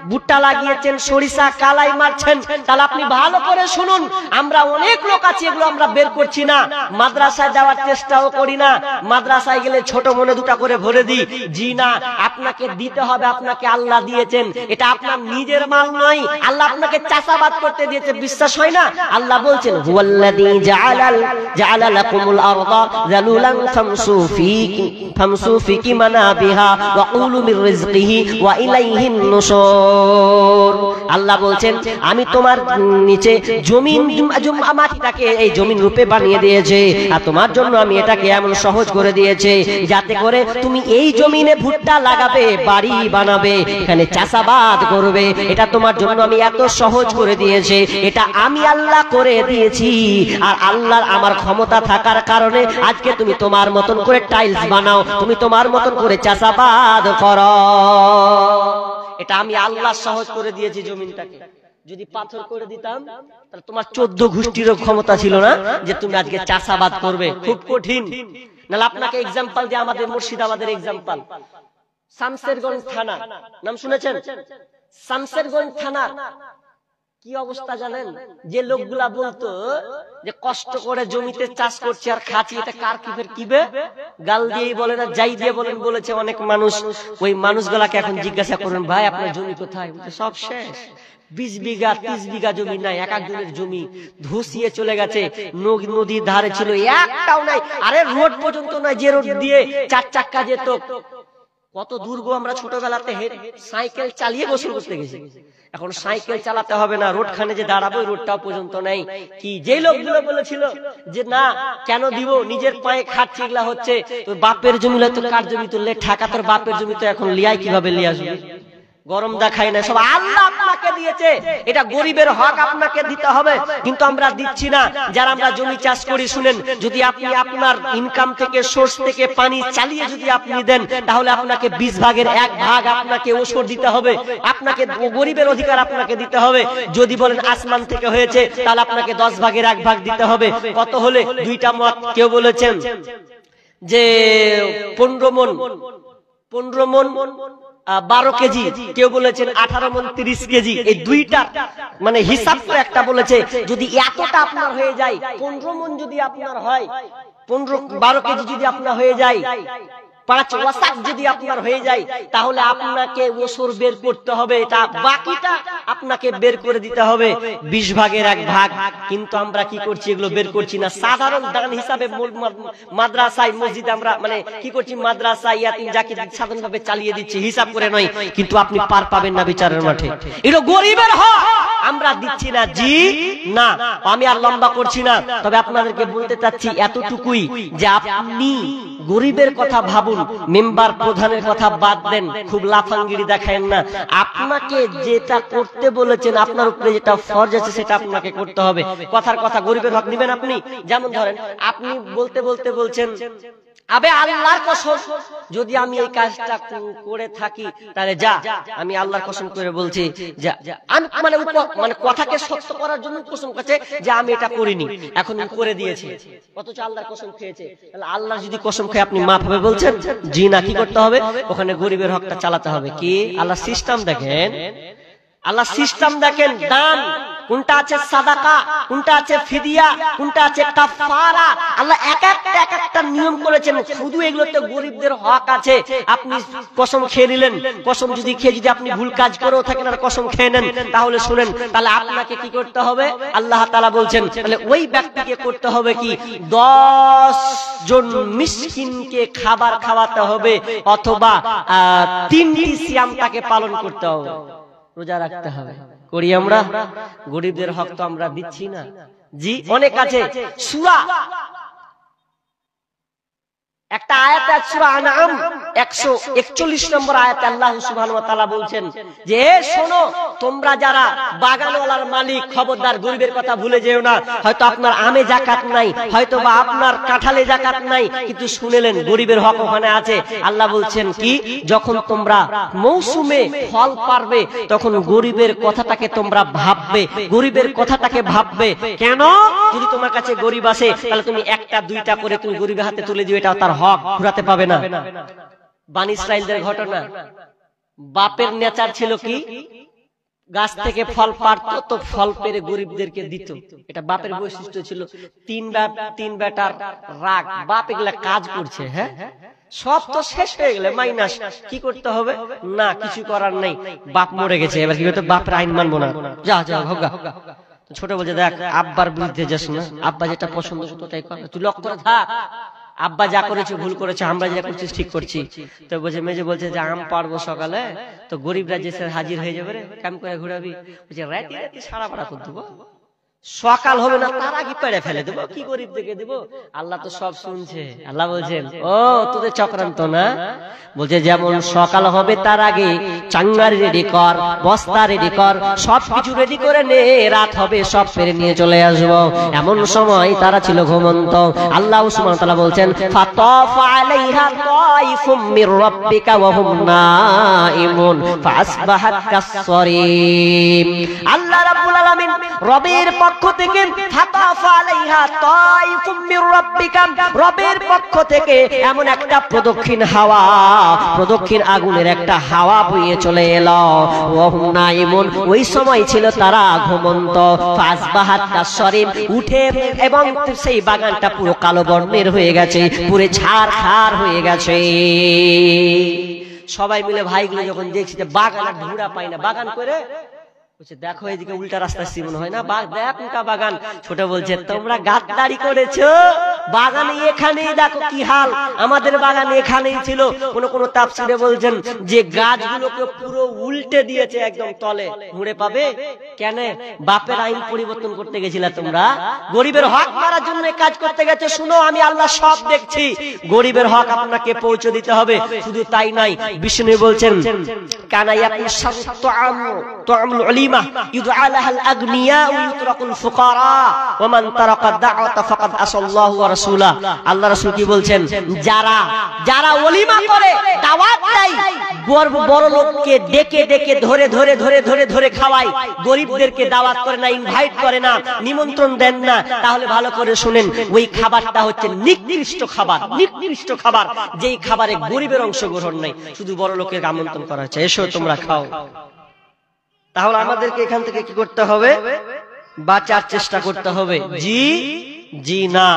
Speaker 1: ভুট্টা লাগিয়েছেন, সরিষা কালাই মারছেন, তাহলে আপনি ভালো করে শুনুন। আমরা অনেক লোক আছি, এগুলো আমরা বের করছি না, মাদ্রাসায় যাওয়ার চেষ্টাও করি না। মাদ্রাসায় গেলে ছোট মনে 2টা করে ভরে দিই, জি না, আপনাকে দিতে হবে, আপনাকে আল্লাহ দিয়েছেন, এটা আপনার নিজের মাল নয়, আল্লাহ আপনাকে চাষাবাদ করতে দিয়েছে। বিশ্বাস হয় না? আল্লাহ বলছেন হুয়াল্লাযী জাআলা লাকুমুল আরদা যালুলান ফামসু ফি মানাবিহা ওয়া কুলু মির রিজকিহি ওয়া ইলাইহি নুশুর। আল্লাহ বলছেন আমি তোমার নিচে জমিন মাটিটাকে এই জমিন রূপে বানিয়ে দিয়েছে, আর তোমার জন্য আমি এটাকে এমন সহজ করে দিয়েছে যাতে করে তুমি এই জমিনে ভুট্টা লাগাবে, বাড়ি বানাবে, এখানে চাষাবাদ করবে, এটা তোমার জন্য আমি এত সহজ করে দিয়েছে। এটা আমি আল্লাহ করে দিয়েছি, আর আল্লাহর আমার ক্ষমতা থাকার কারণে আজকে তুমি তোমার মতন করে টাইলস বানাও, তুমি তোমার মতন করে চাষাবাদ করো। এটা আমি আল্লাহ সহজ করে দিয়েছি জমিনটাকে। যদি পাথর করে দিতাম তাহলে তোমার 14 গোষ্ঠীরও ক্ষমতা ছিল না যে তুমি আজকে চাষাবাদ করবে। খুব কঠিন। নাহলে আপনাকে এক্সাম্পল দিয়ে আমাদের মুর্শিদাবাদের এক্সাম্পল, শামসেরগঞ্জ থানা নাম শুনেছেন? শামসেরগঞ্জ থানা কি অবস্থা জানেন? যে লোকগুলা বলতো যে কষ্ট করে জমিতে চাষ করছে আর খাচ্ছি, এটা কার কিফের কিবে, গাল দিয়েই বলে না যাই দিয়ে বলেন বলেছে অনেক মানুষ। ওই মানুষগুলাকে এখন জিজ্ঞাসা করুন, ভাই আপনার জমি কোথায়? সব শেষ। 20 বিঘা 30 বিঘা জমি নাই, এক একজনের জমি ধসিয়ে চলে গেছে। নদীর ধারে ছিল একটাও নাই, আরে রোড পর্যন্ত নাই যে রোড দিয়ে 4 চাক্কা যেত। কত দুর্গ আমরা ছোটবেলাতে সাইকেল চালিয়ে গোসল করতে গেছি, এখন সাইকেল চালাতে হবে না, রোড খানে যে দাঁড়াবো রোডটাও পর্যন্ত নাই। কি যে লোকগুলো বলেছিল যে না কেন দিব, নিজের পায়ে খাচ্ছি, এগুলা হচ্ছে বাপের জমি, তো কার জমি তুললে ঠাকা, তোর বাপের জমি তো এখন লিয়াই কিভাবে লিয়ে আসবে? গরম দেখাই না, সব আল্লাহ আপনাকে দিয়েছে, এটা গরিবের হক আপনাকে দিতে হবে, কিন্তু আমরা দিচ্ছি না। যারা আমরা জমি চাষ করি, শুনেন, যদি আপনি আপনার ইনকাম থেকে সোর্স থেকে পানি চালিয়ে যদি আপনি দেন, তাহলে আপনাকে 20 ভাগের 1 ভাগ আপনাকে ওষুধ দিতে হবে, আপনাকে গরিবের অধিকার আপনাকে দিতে হবে। যদি বলেন আসমান থেকে হয়েছে, তাহলে আপনাকে 10 ভাগের 1 ভাগ দিতে হবে। কত হলে? 2টা মত। কেউ বলেছেন যে 15 মণ 12 কেজি, কেউ বলেছেন 18 মণ 30 কেজি। এই দুইটা মানে হিসাব করে একটা বলেছে, যদি এতটা আপনার হয়ে যায়, 15 মণ যদি আপনার হয়, 12 কেজি যদি আপনার হয়ে যায়, 5 ওয়াসাক যদি আপনার হয়ে যায়, তাহলে আপনাকে ওসর বের করতে হবে, এটা বাকিটা আপনাকে বের করে দিতে হবে 20 ভাগের 1 ভাগ। কিন্তু আমরা কি করছি? এগুলো বের করছি না। সাধারণ দান হিসাবে মাদ্রাসায় মসজিদে আমরা মানে কি করছি, মাদ্রাসা ইয়াতিম জাকির সাধারণভাবে চালিয়ে দিচ্ছি, হিসাব করে নয়। কিন্তু আপনি পার পাবেন না বিচারের মাঠে, এটা গরিবের হক, আমরা দিচ্ছি না। জি না, আমি আর লম্বা করছি না, তবে আপনাদেরকে বলতে চাচ্ছি এতটুকুই যে আপনি গরিবের কথা ভাবুন, মেম্বার প্রধানের কথা বাদ দেন, খুব লাফাঙ্গিরি দেখায়েন না। আপনাকে যেটা করতে বলেছেন, আপনার উপরে যেটা ফরজ আছে সেটা আপনাকে করতে হবে। কথার কথা, গরিবের হক নিবেন আপনি? যেমন ধরেন আপনি বলতে বলতে বলছেন, আবে আল্লাহর কসম যদি আমি এই কাজটা করে থাকি তাহলে যা, আমি আল্লাহর কসম করে বলছি যা, আমি মানে কথাকে সত্য করার জন্য কসম করছে যে আমি এটা করিনি, এখন করে দিয়েছে, অথচ আল্লাহর কসম খেয়েছে। তাহলে আল্লাহ যদি কসম খেয়ে আপনি মাফ হবে বলছেন? জি না। কি করতে হবে? ওখানে গরিবের হকটা চালাতে হবে। কি আল্লাহ সিস্টেম দেখেন, আল্লাহ সিস্টেম দেখেন, দান কোনটা আছে, সাদাকা কোনটা আছে, ফিদিয়া কোনটা আছে, কাফারা। আল্লাহ এক একটা নিয়ম করেছেন, শুধু এগুলোতে গরিবদের হক আছে। আপনি কসম খেয়ে নিলেন, কসম যদি খেয়ে যদি আপনি ভুল কাজ করেও থাকেন আর কসম খেয়ে নেন, তাহলে শুনেন, তাহলে আপনাকে কি করতে হবে? আল্লাহ তাআলা বলছেন, তাহলে ওই ব্যক্তিকে করতে হবে কি, 10 জন মিসকিনকে খাবার খাওয়াতে হবে, অথবা 3টি সিয়াম তাকে পালন করতে হবে, রোজা রাখতে হবে। করি আমরা? গরিবদের হক তো আমরা দিচ্ছি না। জি অনেক আছে। সূরা একটা আয়াত আছে, সূরা আনআম 141 নম্বর আয়াতে আল্লাহ সুবহানাহু ওয়া তাআলা বলছেন যে শোনো, তোমরা যারা বাগানওয়ালার মালিক, খবরদার গরিবের কথা ভুলে যেও না। হয়তো আপনার আমে যাকাত নাই, হয়তো বা আপনার কাঁঠালে যাকাত নাই, কিন্তু শুনেলেন গরিবের হক ওখানে আছে। আল্লাহ বলছেন কি, যখন তোমরা মৌসুমে ফল পারবে তখন গরিবের কথাটাকে তোমরা ভাববে, গরিবের কথাটাকে ভাববে। কেন? যদি তোমার কাছে গরিব আসে, তাহলে তুমি 1টা 2টা করে তুমি গরিবের হাতে তুলে দিও, এটা তার হক, ঘুরাতে পাবে না। বনী ইসরাইলদের ঘটনা, বাপের নেচার ছিল কি, গাছ থেকে ফল পারতো তো ফল পেরে গরিবদেরকে দিত, এটা বাপের বৈশিষ্ট্য ছিল। 3 বেটার রাগ, বাপ এগুলা কাজ করছে, হ্যাঁ সব তো শেষ হয়ে গেলে মাইনাস, কি করতে হবে? না কিছু করার নেই, বাপ মরে গেছে, এবার কি করতে? বাপের আইন মানবো না, যা যা হোগা। ছোট বলছে, দেখ আব্বার বিরুদ্ধে যাস না, আব্বা যেটা পছন্দ করতো তাই কর, তুই লক্ষ্য করে থাক, আব্বা যা করেছে ভুল করেছে, আমরা যা করছি ঠিক করছি। তো বলছে, মেজে বলছে যে আম পারবো সকালে, তো গরিবরা যে হাজির হয়ে যাবে রে, কাম করে ঘুরাবি। বলছে রাতি রাতি সারা পাড়া করে দেবো, সকাল হবে না তার আগে পেড়ে ফেলে দেবো, কি গরিব দেখে দেবো? আল্লাহ তো সব শুনছে। আল্লাহ বলছেন ও তোদের চক্রান্ত না, বলছে যেমন সকাল হবে তার আগে চাঙ্গারি রেডি কর, বস্তা রেডি কর, সবকিছু রেডি করে নে, রাত হবে সব পেরে নিয়ে চলে আসবো। এমন সময় তারা ছিল ঘুমন্ত। আল্লাহ সুবহানাহু ওয়া তাআলা বলছেন ফাতাফা আলাইহা তাইফুম মির রাব্বিকা ওয়া হুম নাঈমুন ফাসবাহাত কাসসারিম। আল্লাহ রাব্বুল আলামিন রবের পক্ষ থেকে ফাতাফা আলাইহা তাইফুম মির রাব্বিকা, রবের পক্ষ থেকে এমন একটা প্রদক্ষিণ হাওয়া, প্রদক্ষিণ আগুনের একটা হাওয়া বয়ে চলে এলো। ওয়া হুম নাঈমুন, ওই সময় ছিল তারা ঘুমন্ত। ফাসবাহাত কাসসারিম, উঠে এবং সেই বাগানটা পুরো কালো বর্ণের হয়ে গেছে, পুরো ছারখার হয়ে গেছে। সবাই মিলে ভাইগুলো যখন দেখছি যে বাগান ঢুড়া পাই না, বাগান করে বলছে দেখো এদিকে উল্টা রাস্তায় সিমন হয় না, দেখ উল্টা বাগান। ছোট বলছে তোমরা গাদ্দারি করেছো, বাগানে এখানেই দেখো কি হাল, আমাদের বাগান এখানেই ছিল। কোন কোন তাফসীরে বলছেন যে গাছগুলোকে পুরো উল্টে দিয়েছে একদম তলে, মুড়ে পাবে কেন? বাপের আইন পরিবর্তন করতে গেছিলা তোমরা, গরিবের হক মারার জন্য কাজ করতে গেছে। শুনো আমি আল্লাহ সব দেখছি, গরিবের হক আপনাকে পৌঁছে দিতে হবে। শুধু তাই নাই, বিষ্ণু বলছেন কানা ইয়াকুল শারতু তুআমুল উলিমা ইউদআ লাহাল আগনিয়া ওয়া ইউতরাকুল ফুকারা ওয়া মান তারাকা দাওয়াতা ফাকাদ আসাল্লাহু ওয়া রাসূলা। আল্লাহ রাসূল কি বলছেন, যারা যারা ওলিমা করে, দাওয়াত দেয়, বড় লোককে ডেকে ডেকে ধরে ধরে ধরে ধরে ধরে খাওয়ায়, গরিবদেরকে দাওয়াত করে না, ইনভাইট করে না, নিমন্ত্রণ দেন না, তাহলে ভালো করে শুনেন ওই খাবারটা হচ্ছে নিকৃষ্ট খাবার, নিকৃষ্ট খাবার, যেই খাবারে গরিবের অংশগ্রহণ নাই, শুধু বড় লোকের আমন্ত্রণ করা হচ্ছে এসো তোমরা খাও। তাহলে আমাদেরকে এখান থেকে কি করতে হবে? বাঁচার চেষ্টা করতে হবে। জি জি না,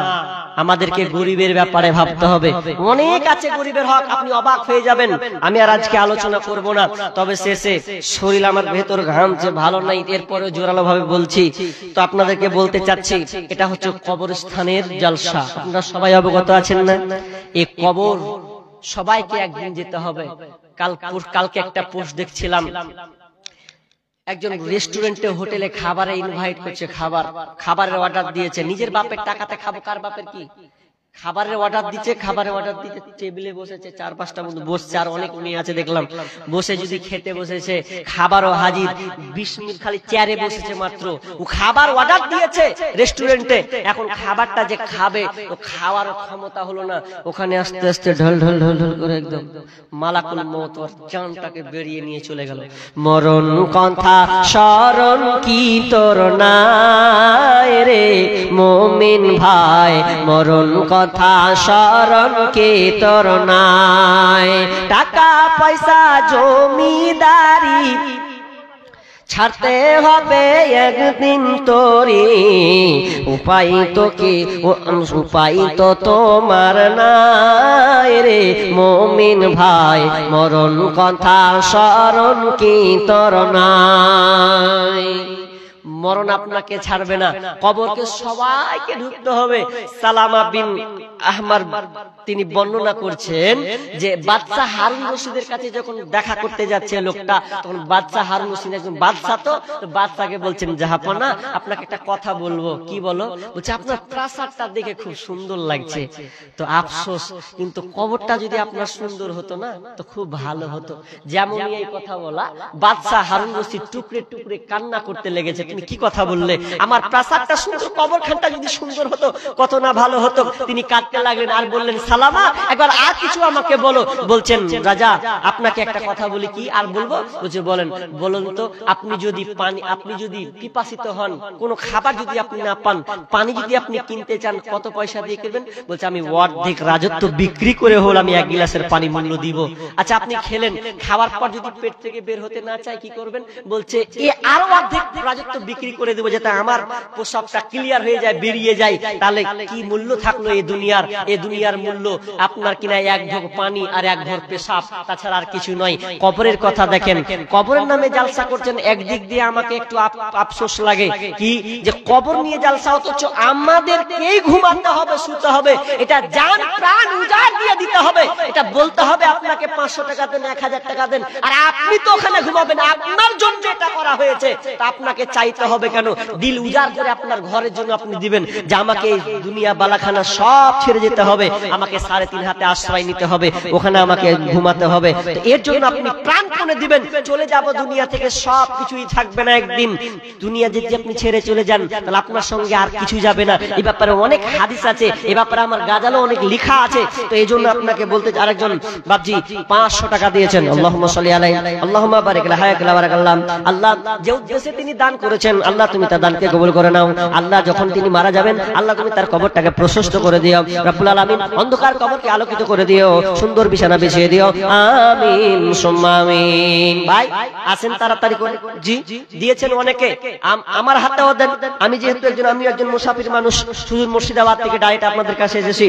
Speaker 1: আমাদেরকে গরিবের ব্যাপারে ভাবতে হবে। অনেক আছে গরিবের হক, আপনি অবাক হয়ে যাবেন। আমি আর আজকে আলোচনা করব না, তবে শেষে শরীর আমার ভেতর ঘামছে, ভালো নাই, এরপরে জোরালো ভাবে বলছি। তো আপনাদেরকে বলতে চাচ্ছি, এটা হচ্ছে কবরস্থানের জলসা। আপনারা সবাই অবগত আছেন না? এই কবর সবাইকে একদিন যেতে হবে। কালকে একটা পোস্ট দেখছিলাম, একজন রেস্টুরেন্টে হোটেলে খাবারে ইনভাইট করছে, খাবারের অর্ডার দিয়েছে, নিজের বাপের টাকাতে খাবো, কার বাপের কি, খাবারের অর্ডার দিচ্ছে, খাবারের অর্ডার দিতে টেবিলে বসেছে, 4-5টা বন্ধু বসছে, আর অনেক মেয়ে আছে দেখলাম বসে, যদি খেতে বসেছে, খাবারও হাজির, 20 মিনিট খালি চেয়ারে বসেছে মাত্র, ও খাবার অর্ডার দিয়েছে রেস্টুরেন্টে। এখন খাবারটা যে খাবে, ও খাওয়ার ক্ষমতা হলো না, ওখানে আস্তে আস্তে ঢল ঢল ঢল ঢল করে একদম মালাকুল মউত ওর জানটাকে বেরিয়ে নিয়ে চলে গেল। মরণ কথা স্মরণ কি তোর নাই রে মুমিন ভাই, মরণ কথা স্মরণ কে তোর নাই, টাকা পয়সা জমিদারি ছাড়তে হবে একদিন তোরে, উপায় তো কি, উপায় তো তোমার নাই রে মুমিন ভাই, মরণ কথা স্মরণ কি তোর নাই। মরণ আপনাকে ছাড়বে না, কবরকে সবাইকে ঢুকতে হবে। সালামা বিন আহমার তিনি বর্ণনা করছেন যে বাদশা হারুন রশিদের কাছে যখন দেখা করতে যাচ্ছে লোকটা, তখন বাদশা হারুন রশিদ একজন বাদশা, তো বাদশাকে বলছেন জাহাপনা আপনাকে একটা কথা বলবো। কি বলো? বলছে আপনার প্রাসাদটা দেখে খুব সুন্দর লাগছে, তো আফসোস কিন্তু কবরটা যদি আপনার সুন্দর হতো না তো খুব ভালো হতো। যেমনই এই কথা বলা, বাদশা হারুন রশিদ টুকরে টুকরে কান্না করতে লেগেছে, তুমি কি কথা বললে, আমার প্রাসাদটা সুন্দর, কবরখানটা যদি সুন্দর হতো কত না ভালো হতো। তিনি কাঁদতে লাগলেন আর বললেন সালামা একবার আর কিছু আমাকে বলো। বলছেন রাজা আপনাকে একটা কথা বলি। কি আর বলবো? বলছে বলেন। বলুন তো আপনি যদি আপনি যদি পিপাসিত হন, কোনো খাবার যদি আপনি না পান, পানি যদি আপনি কিনতে চান, কত পয়সা দিয়ে কিনবেন? বলছে আমি অর্ধেক রাজত্ব বিক্রি করে হল আমি 1 গ্লাসের পানি মূল্য দিব। আচ্ছা আপনি খেলেন, খাওয়ার পর যদি পেট থেকে বের হতে না চায় কি করবেন? বলছে আরো অর্ধেক রাজত্ব বিক্রি করে দেবো, যাতে আমার প্রসবটা ক্লিয়ার হয়ে যায়, বেরিয়ে যায়, তাহলে কি মূল্য থাকলো এই দুনিয়ার মূল্য আপনার কিনা এক ঢোক পানি আর এক ঘর পেশাব, তাছাড়া আর কিছু নয়। কবরের কথা দেখেন, কবরের নামে জালসা করছেন, একদিক দিয়ে আমাকে একটু আফসোস লাগে কি যে কবর নিয়ে জালসা, অথচ আমাদেরকেই ঘুমাতে হবে, শুতে হবে, এটা জান প্রাণ উজাড় দিয়ে দিতে হবে। এটা বলতে হবে আপনাকে 500 টাকা দেন, 1000 টাকা দেন, আর আপনি তো ওখানে ঘুমাবেন, আপনার জন্য এটা করা হয়েছে। তা আপনাকে চাইতে হবে কেন? দিল উজাড় করে আপনার ঘরের জন্য আপনি দিবেন যে আমাকে দুনিয়া বালাখানা সব ছেড়ে যেতে হবে, আমাকে 3.5 হাতে আশ্রয় নিতে হবে, ওখানে আমাকে ঘুমাতে হবে। তো এর জন্য আপনি প্রাণপণে দিবেন। চলে যাব দুনিয়া থেকে, সব কিছুই থাকবে না একদিন। দুনিয়া যদি আপনি ছেড়ে চলে যান, তাহলে আপনার সঙ্গে আর কিছু যাবে না। এই ব্যাপারে অনেক হাদিস আছে, এই ব্যাপারে আমার গাজালে অনেক লেখা আছে। তো এই জন্য আপনাকে বলতে, আরেকজন বাপজি 500 টাকা দিয়েছেন, আল্লাহুম্মা সাল্লি আলাইহি আল্লাহুম্মা বারিক লাহু ওয়া বারাকাল্লাহ। আল্লাহ যে উদ্দেশ্যে তিনি দান করেছেন, আল্লাহ তুমি তার দানকে কবুল করে নাও। আল্লাহ যখন তিনি মারা যাবেন, আল্লাহ তুমি তার কবরটাকে প্রশস্ত করে দিও রব্বুল আলামিন, অন্ধকার কবরকে আলোকিত করে দিও, সুন্দর বিছানা বিছিয়ে দিও, আমিন সুম্মা আমিন। ভাই আসেন তাড়াতাড়ি করে। জি দিয়েছেন অনেকে, আমার হাতেও দেন। আমি যেহেতু আমি একজন মুসাফির মানুষ, শুধু মুর্শিদাবাদ থেকে ডাইরেক্ট আপনাদের কাছে এসেছি,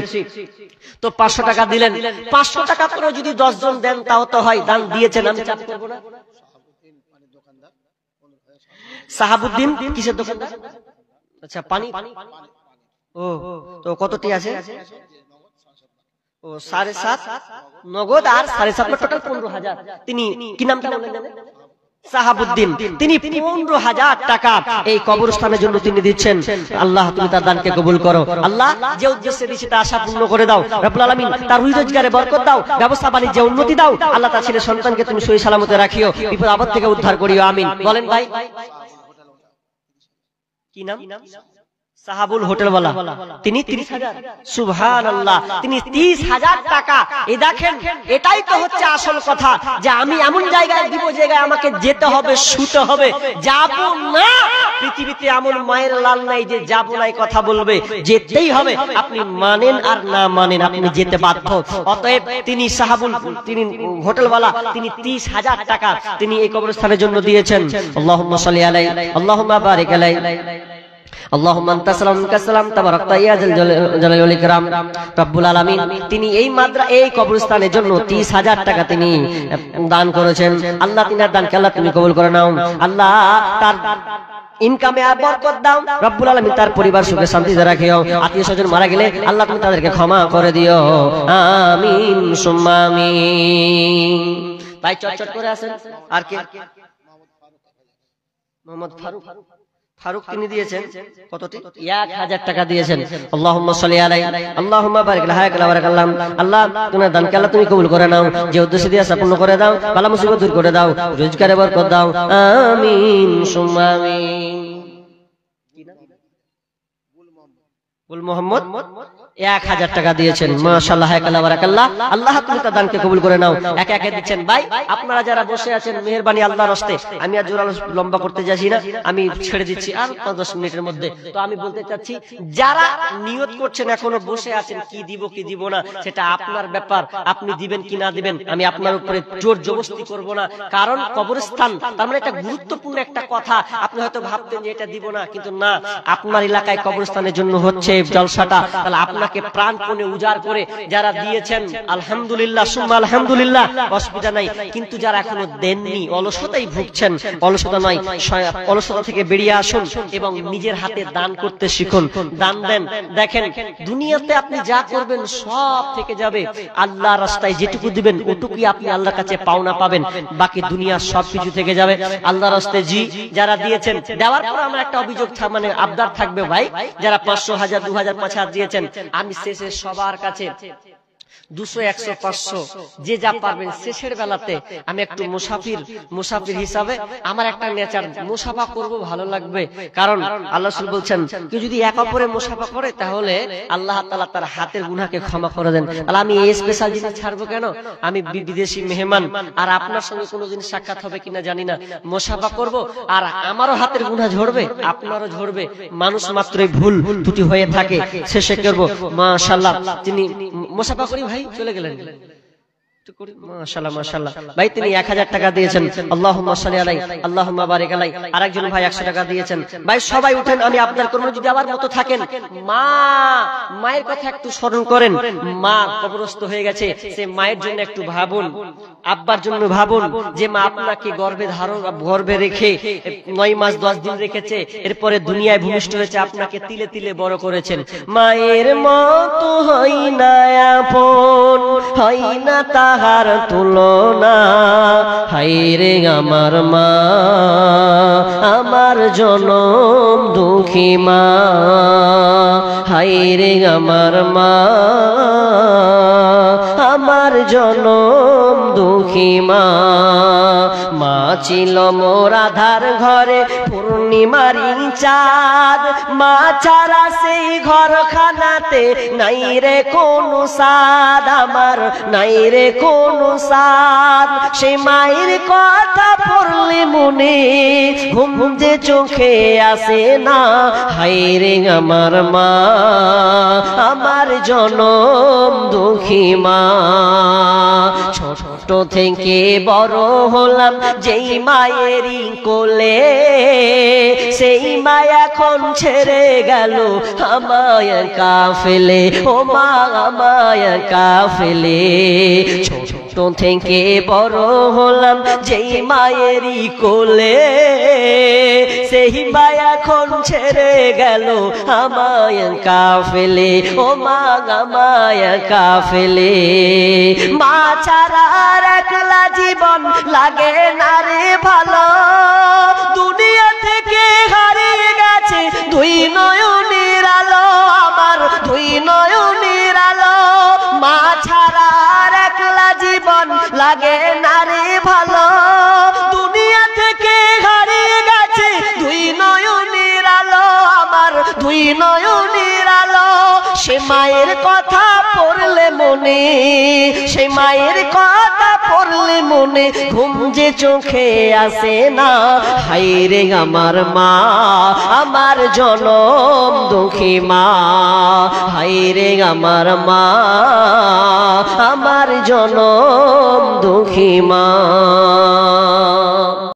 Speaker 1: তো 500 টাকা দিলেন। 500 টাকা করে যদি 10 জন দেন তাও তো হয়। দান দিয়েছেন, আমি চাপ করব না। সাহাবুদ্দিন কিসের দোকানদার? আচ্ছা পানি। ও তো কতটি আছে? ও 7.5 নগদ আর 7.5 টোটাল 15,000। তিনি কি নামটা বললেন? সাহাবুদ্দিন। তিনি 15,000 টাকা এই কবরস্থানের জন্য তিনি দিচ্ছেন। আল্লাহ তুমি তার দানকে কবুল করো। আল্লাহ যে উদ্দেশ্যে দিয়েছে তা আশা পূর্ণ করে দাও রব্বুল আলামিন। তার রুজি রোজগারে বরকত দাও, ব্যবসা বাণিজ্যে উন্নতি দাও। আল্লাহ তার ছেলে সন্তানকে তুমি সহি সালামতে রাখিও, বিপদ আপদ থেকে উদ্ধার করিও, আমিন। বলেন ভাই কি নাম? সাহাবুল হোটেলওয়ালা। তিনি 30,000। সুবহানাল্লাহ, তিনি 30,000 টাকা। এই দেখেন, এটাই তো হচ্ছে আসল কথা, যে আমি এমন জায়গায় দিব, জায়গায় আমাকে যেতে হবে, শুতে হবে, যাব না। পৃথিবীতে এমন মায়ের লাল নাই যে যাব নাই কথা বলবে, যেতেই হবে। আপনি মানেন আর না মানেন, আপনি যেতে বাধ্য। অতএব তিনি সাহাবুল, তিনি হোটেলওয়ালা, তিনি 30,000 টাকা তিনি এই কবরস্থানের জন্য দিয়েছেন। আল্লাহুম্মা সাল্লি আলাইহি আল্লাহুম্মা বারিক আলাইহি আল্লাহুম্মা আনতা সালাম মিনকা সালাম তাবারাকতা ইয়া যাল জালালি ওয়াল ইকরাম। রব্বুল আলামিন তিনি এই কবরস্থানের জন্য 30,000 টাকা তিনি দান করেছেন। আল্লাহ তিনার দানকে আল্লাহ তুমি কবুল করে নাও। আল্লাহ তার ইনকামে আর বরকত দাও রব্বুল আলামিন, তার পরিবার সুখে শান্তিতে রাখিও। আত্মীয় স্বজন মারা গেলে আল্লাহ তুমি তাদেরকে ক্ষমা করে দিও, আমিন সুম্মা আমিন। ভাই চটচট করে আসেন। আর কে? মোহাম্মদ ফারুক তিনি দিয়েছেন কতটি? 1000 টাকা দিয়েছেন। আল্লাহুম্মা সাল্লি আলাইহি আল্লাহুম্মা বারিক লাহু ওয়া বারাকাল্লাহ। আল্লাহ তোমার দানকে আল্লাহ তুমি কবুল করে নাও, যে উদ্দেশ্যে দিয়ে পূর্ণ করে দাও, বালা মুসিবত দূর করে দাও, রোজগারে বরকত দাও, আমিন সুম্মা আমিন। কি নাম? গুল মোহাম্মদ 1000 টাকা দিয়েছেন। মাশাআল্লাহ বারাকাল্লাহ। আল্লাহ তুমি তার দানকে কবুল করে নাও। একে একে দিচ্ছেন। ভাই আপনারা যারা বসে আছেন, মেহেরবানি আল্লাহর হস্তে, আমি আর জোরালো লম্বা করতে যাচ্ছি না, আমি ছেড়ে দিচ্ছি আর 5-10 মিনিটের মধ্যে। তো আমি বলতে চাচ্ছি, যারা নিয়ত করছেন এখনো বসে আছেন, কি দিব কি দিব না সেটা আপনার ব্যাপার, আপনি দিবেন কি না দিবেন আমি আপনার উপরে জোর জবরদস্তি করব না। কারণ কবরস্থান তার মানে একটা গুরুত্বপূর্ণ একটা কথা। আপনি হয়তো ভাবতেন যে এটা দিব না, কিন্তু না, আপনার এলাকায় কবরস্থানের জন্য হচ্ছে জলসাটা, তাহলে আপনাকে প্রাণপণে উজাড় করে যারা দিয়েছেন আলহামদুলিল্লাহ সুম্মা আলহামদুলিল্লাহ, অসুবিধা নাই। কিন্তু যারা এখনো দেননি, অলসতাই ভুগছেন, অলসতা নয়, অলসতা থেকে বেরিয়ে আসুন এবং নিজের হাতে দান করতে শিখুন। দান দেন। দেখেন দুনিয়াতে আপনি যা করবেন সব থেকে যাবে, আল্লাহ রাস্তায় যেটুকু দিবেন ওটুকুই আপনি আল্লাহর কাছে পাওনা পাবেন, বাকি দুনিয়ার সবকিছু থেকে যাবে। আল্লাহ রাস্তায় জি যারা দিয়েছেন, দেওয়ার পর আমার একটা অভিযোগ মানে আবদার থাকবে ভাই, যারা 500, 1000, 2000, 5000 দিয়েছেন, আমি শেষে সবার কাছে 200, 100, 500 যে যা পারবেন, শেষের বেলাতে আমি একটু মুসাফির হিসাবে আমার একটা নেচার, মুসাফা করব, ভালো লাগবে। কারণ আল্লাহ রাসূল বলছেন, কেউ যদি এক অপরে মুসাফা করে তাহলে আল্লাহ তাআলা তার হাতের গুনাহকে ক্ষমা করে দেন। তাহলে আমি এই স্পেশাল জিনিস ছাড়বো কেন? আমি বিদেশি মেহমান, আর আপনার সঙ্গে কোনোদিন সাক্ষাৎ হবে কিনা জানি না, মুসাফা করব, আর আমারও হাতের গুনাহ ঝরবে, আপনারও ঝরবে। মানুষ মাত্রই ভুল ত্রুটি হয়ে থাকে, শেষে করব। মাশাআল্লাহ তিনি মুসাফা করি ভাই, চলে গেলেন। মাশাআল্লাহ মাশাআল্লাহ। ভাই তিনি 1000 টাকা দিয়েছেন। আল্লাহুম্মা সাল্লি আলাইহি আল্লাহুম্মা বারিক আলাইহি। আরেকজন ভাই 100 টাকা দিয়েছেন। ভাই সবাই উঠেন, আমি আপনার কোনো যদি আবার মতো থাকেন, মায়ের কথা একটু স্মরণ করেন। মা কবরস্থ হয়ে গেছে, সে মায়ের জন্য একটু ভাবুন, আব্বার জন্য ভাবুন যে মা আপনাকে গর্ভে রেখে 9 মাস 10 দিন রেখেছে, এরপরে দুনিয়ায় ভূমিষ্ঠ হয়েছে, আপনাকে তিলে তিলে বড় করেছেন। মায়ের মতো হয় না আপন, হয় না তাহার তুলনা। হায়রে আমার মা, আমার জনম দুঃখী মা। হায়রে আমার মা, আমার জনম দুঃখী মা। মা ছিল মোর আধার ঘরে পূর্ণিমারি চাঁদ। মা ছাড়া সেই ঘরখানাতে নাই রে কোনো সাদ, আমার নাই রে কোনো সাদ। সেই মায়ের কথা পড়লে মনে ঘুম যে চোখে আসে না। হায়রে আমার মা, আমার জনম দুঃখী মা। ছোট থেকে বড় হলাম যেই মায়েরই কোলে, সেই মা এখন ছেড়ে গেল আমায় একা ফেলে। ও মা আমায় একা ফেলে। ছোট থেকে বড় হলাম যেই মায়েরই কোলে, সেই মা এখন ছেড়ে গেল আমায় একা ফেলে। ও মা আমায় একা ফেলে। মা ছাড়া আর একলা জীবন লাগে না রে ভালো। দুনিয়া থেকে হারিয়ে গেছে দুই নয়নের আলো, আমার দুই নয়নের আলো। মা ছাড়া আর একলা জীবন লাগে না রে ভালো। দুনিয়া থেকে হারিয়ে গেছে দুই নয়নের আলো, আমার দুই নয়নের আলো। সে মায়ের কথা পড়লে মনে, সে মায়ের কথা পড়লে মনে ঘুম যে চোখে আসে না। হায়রে আমার মা, আমার জনম দুঃখী মা। হায়রে আমার মা, আমার জনম দুঃখী মা।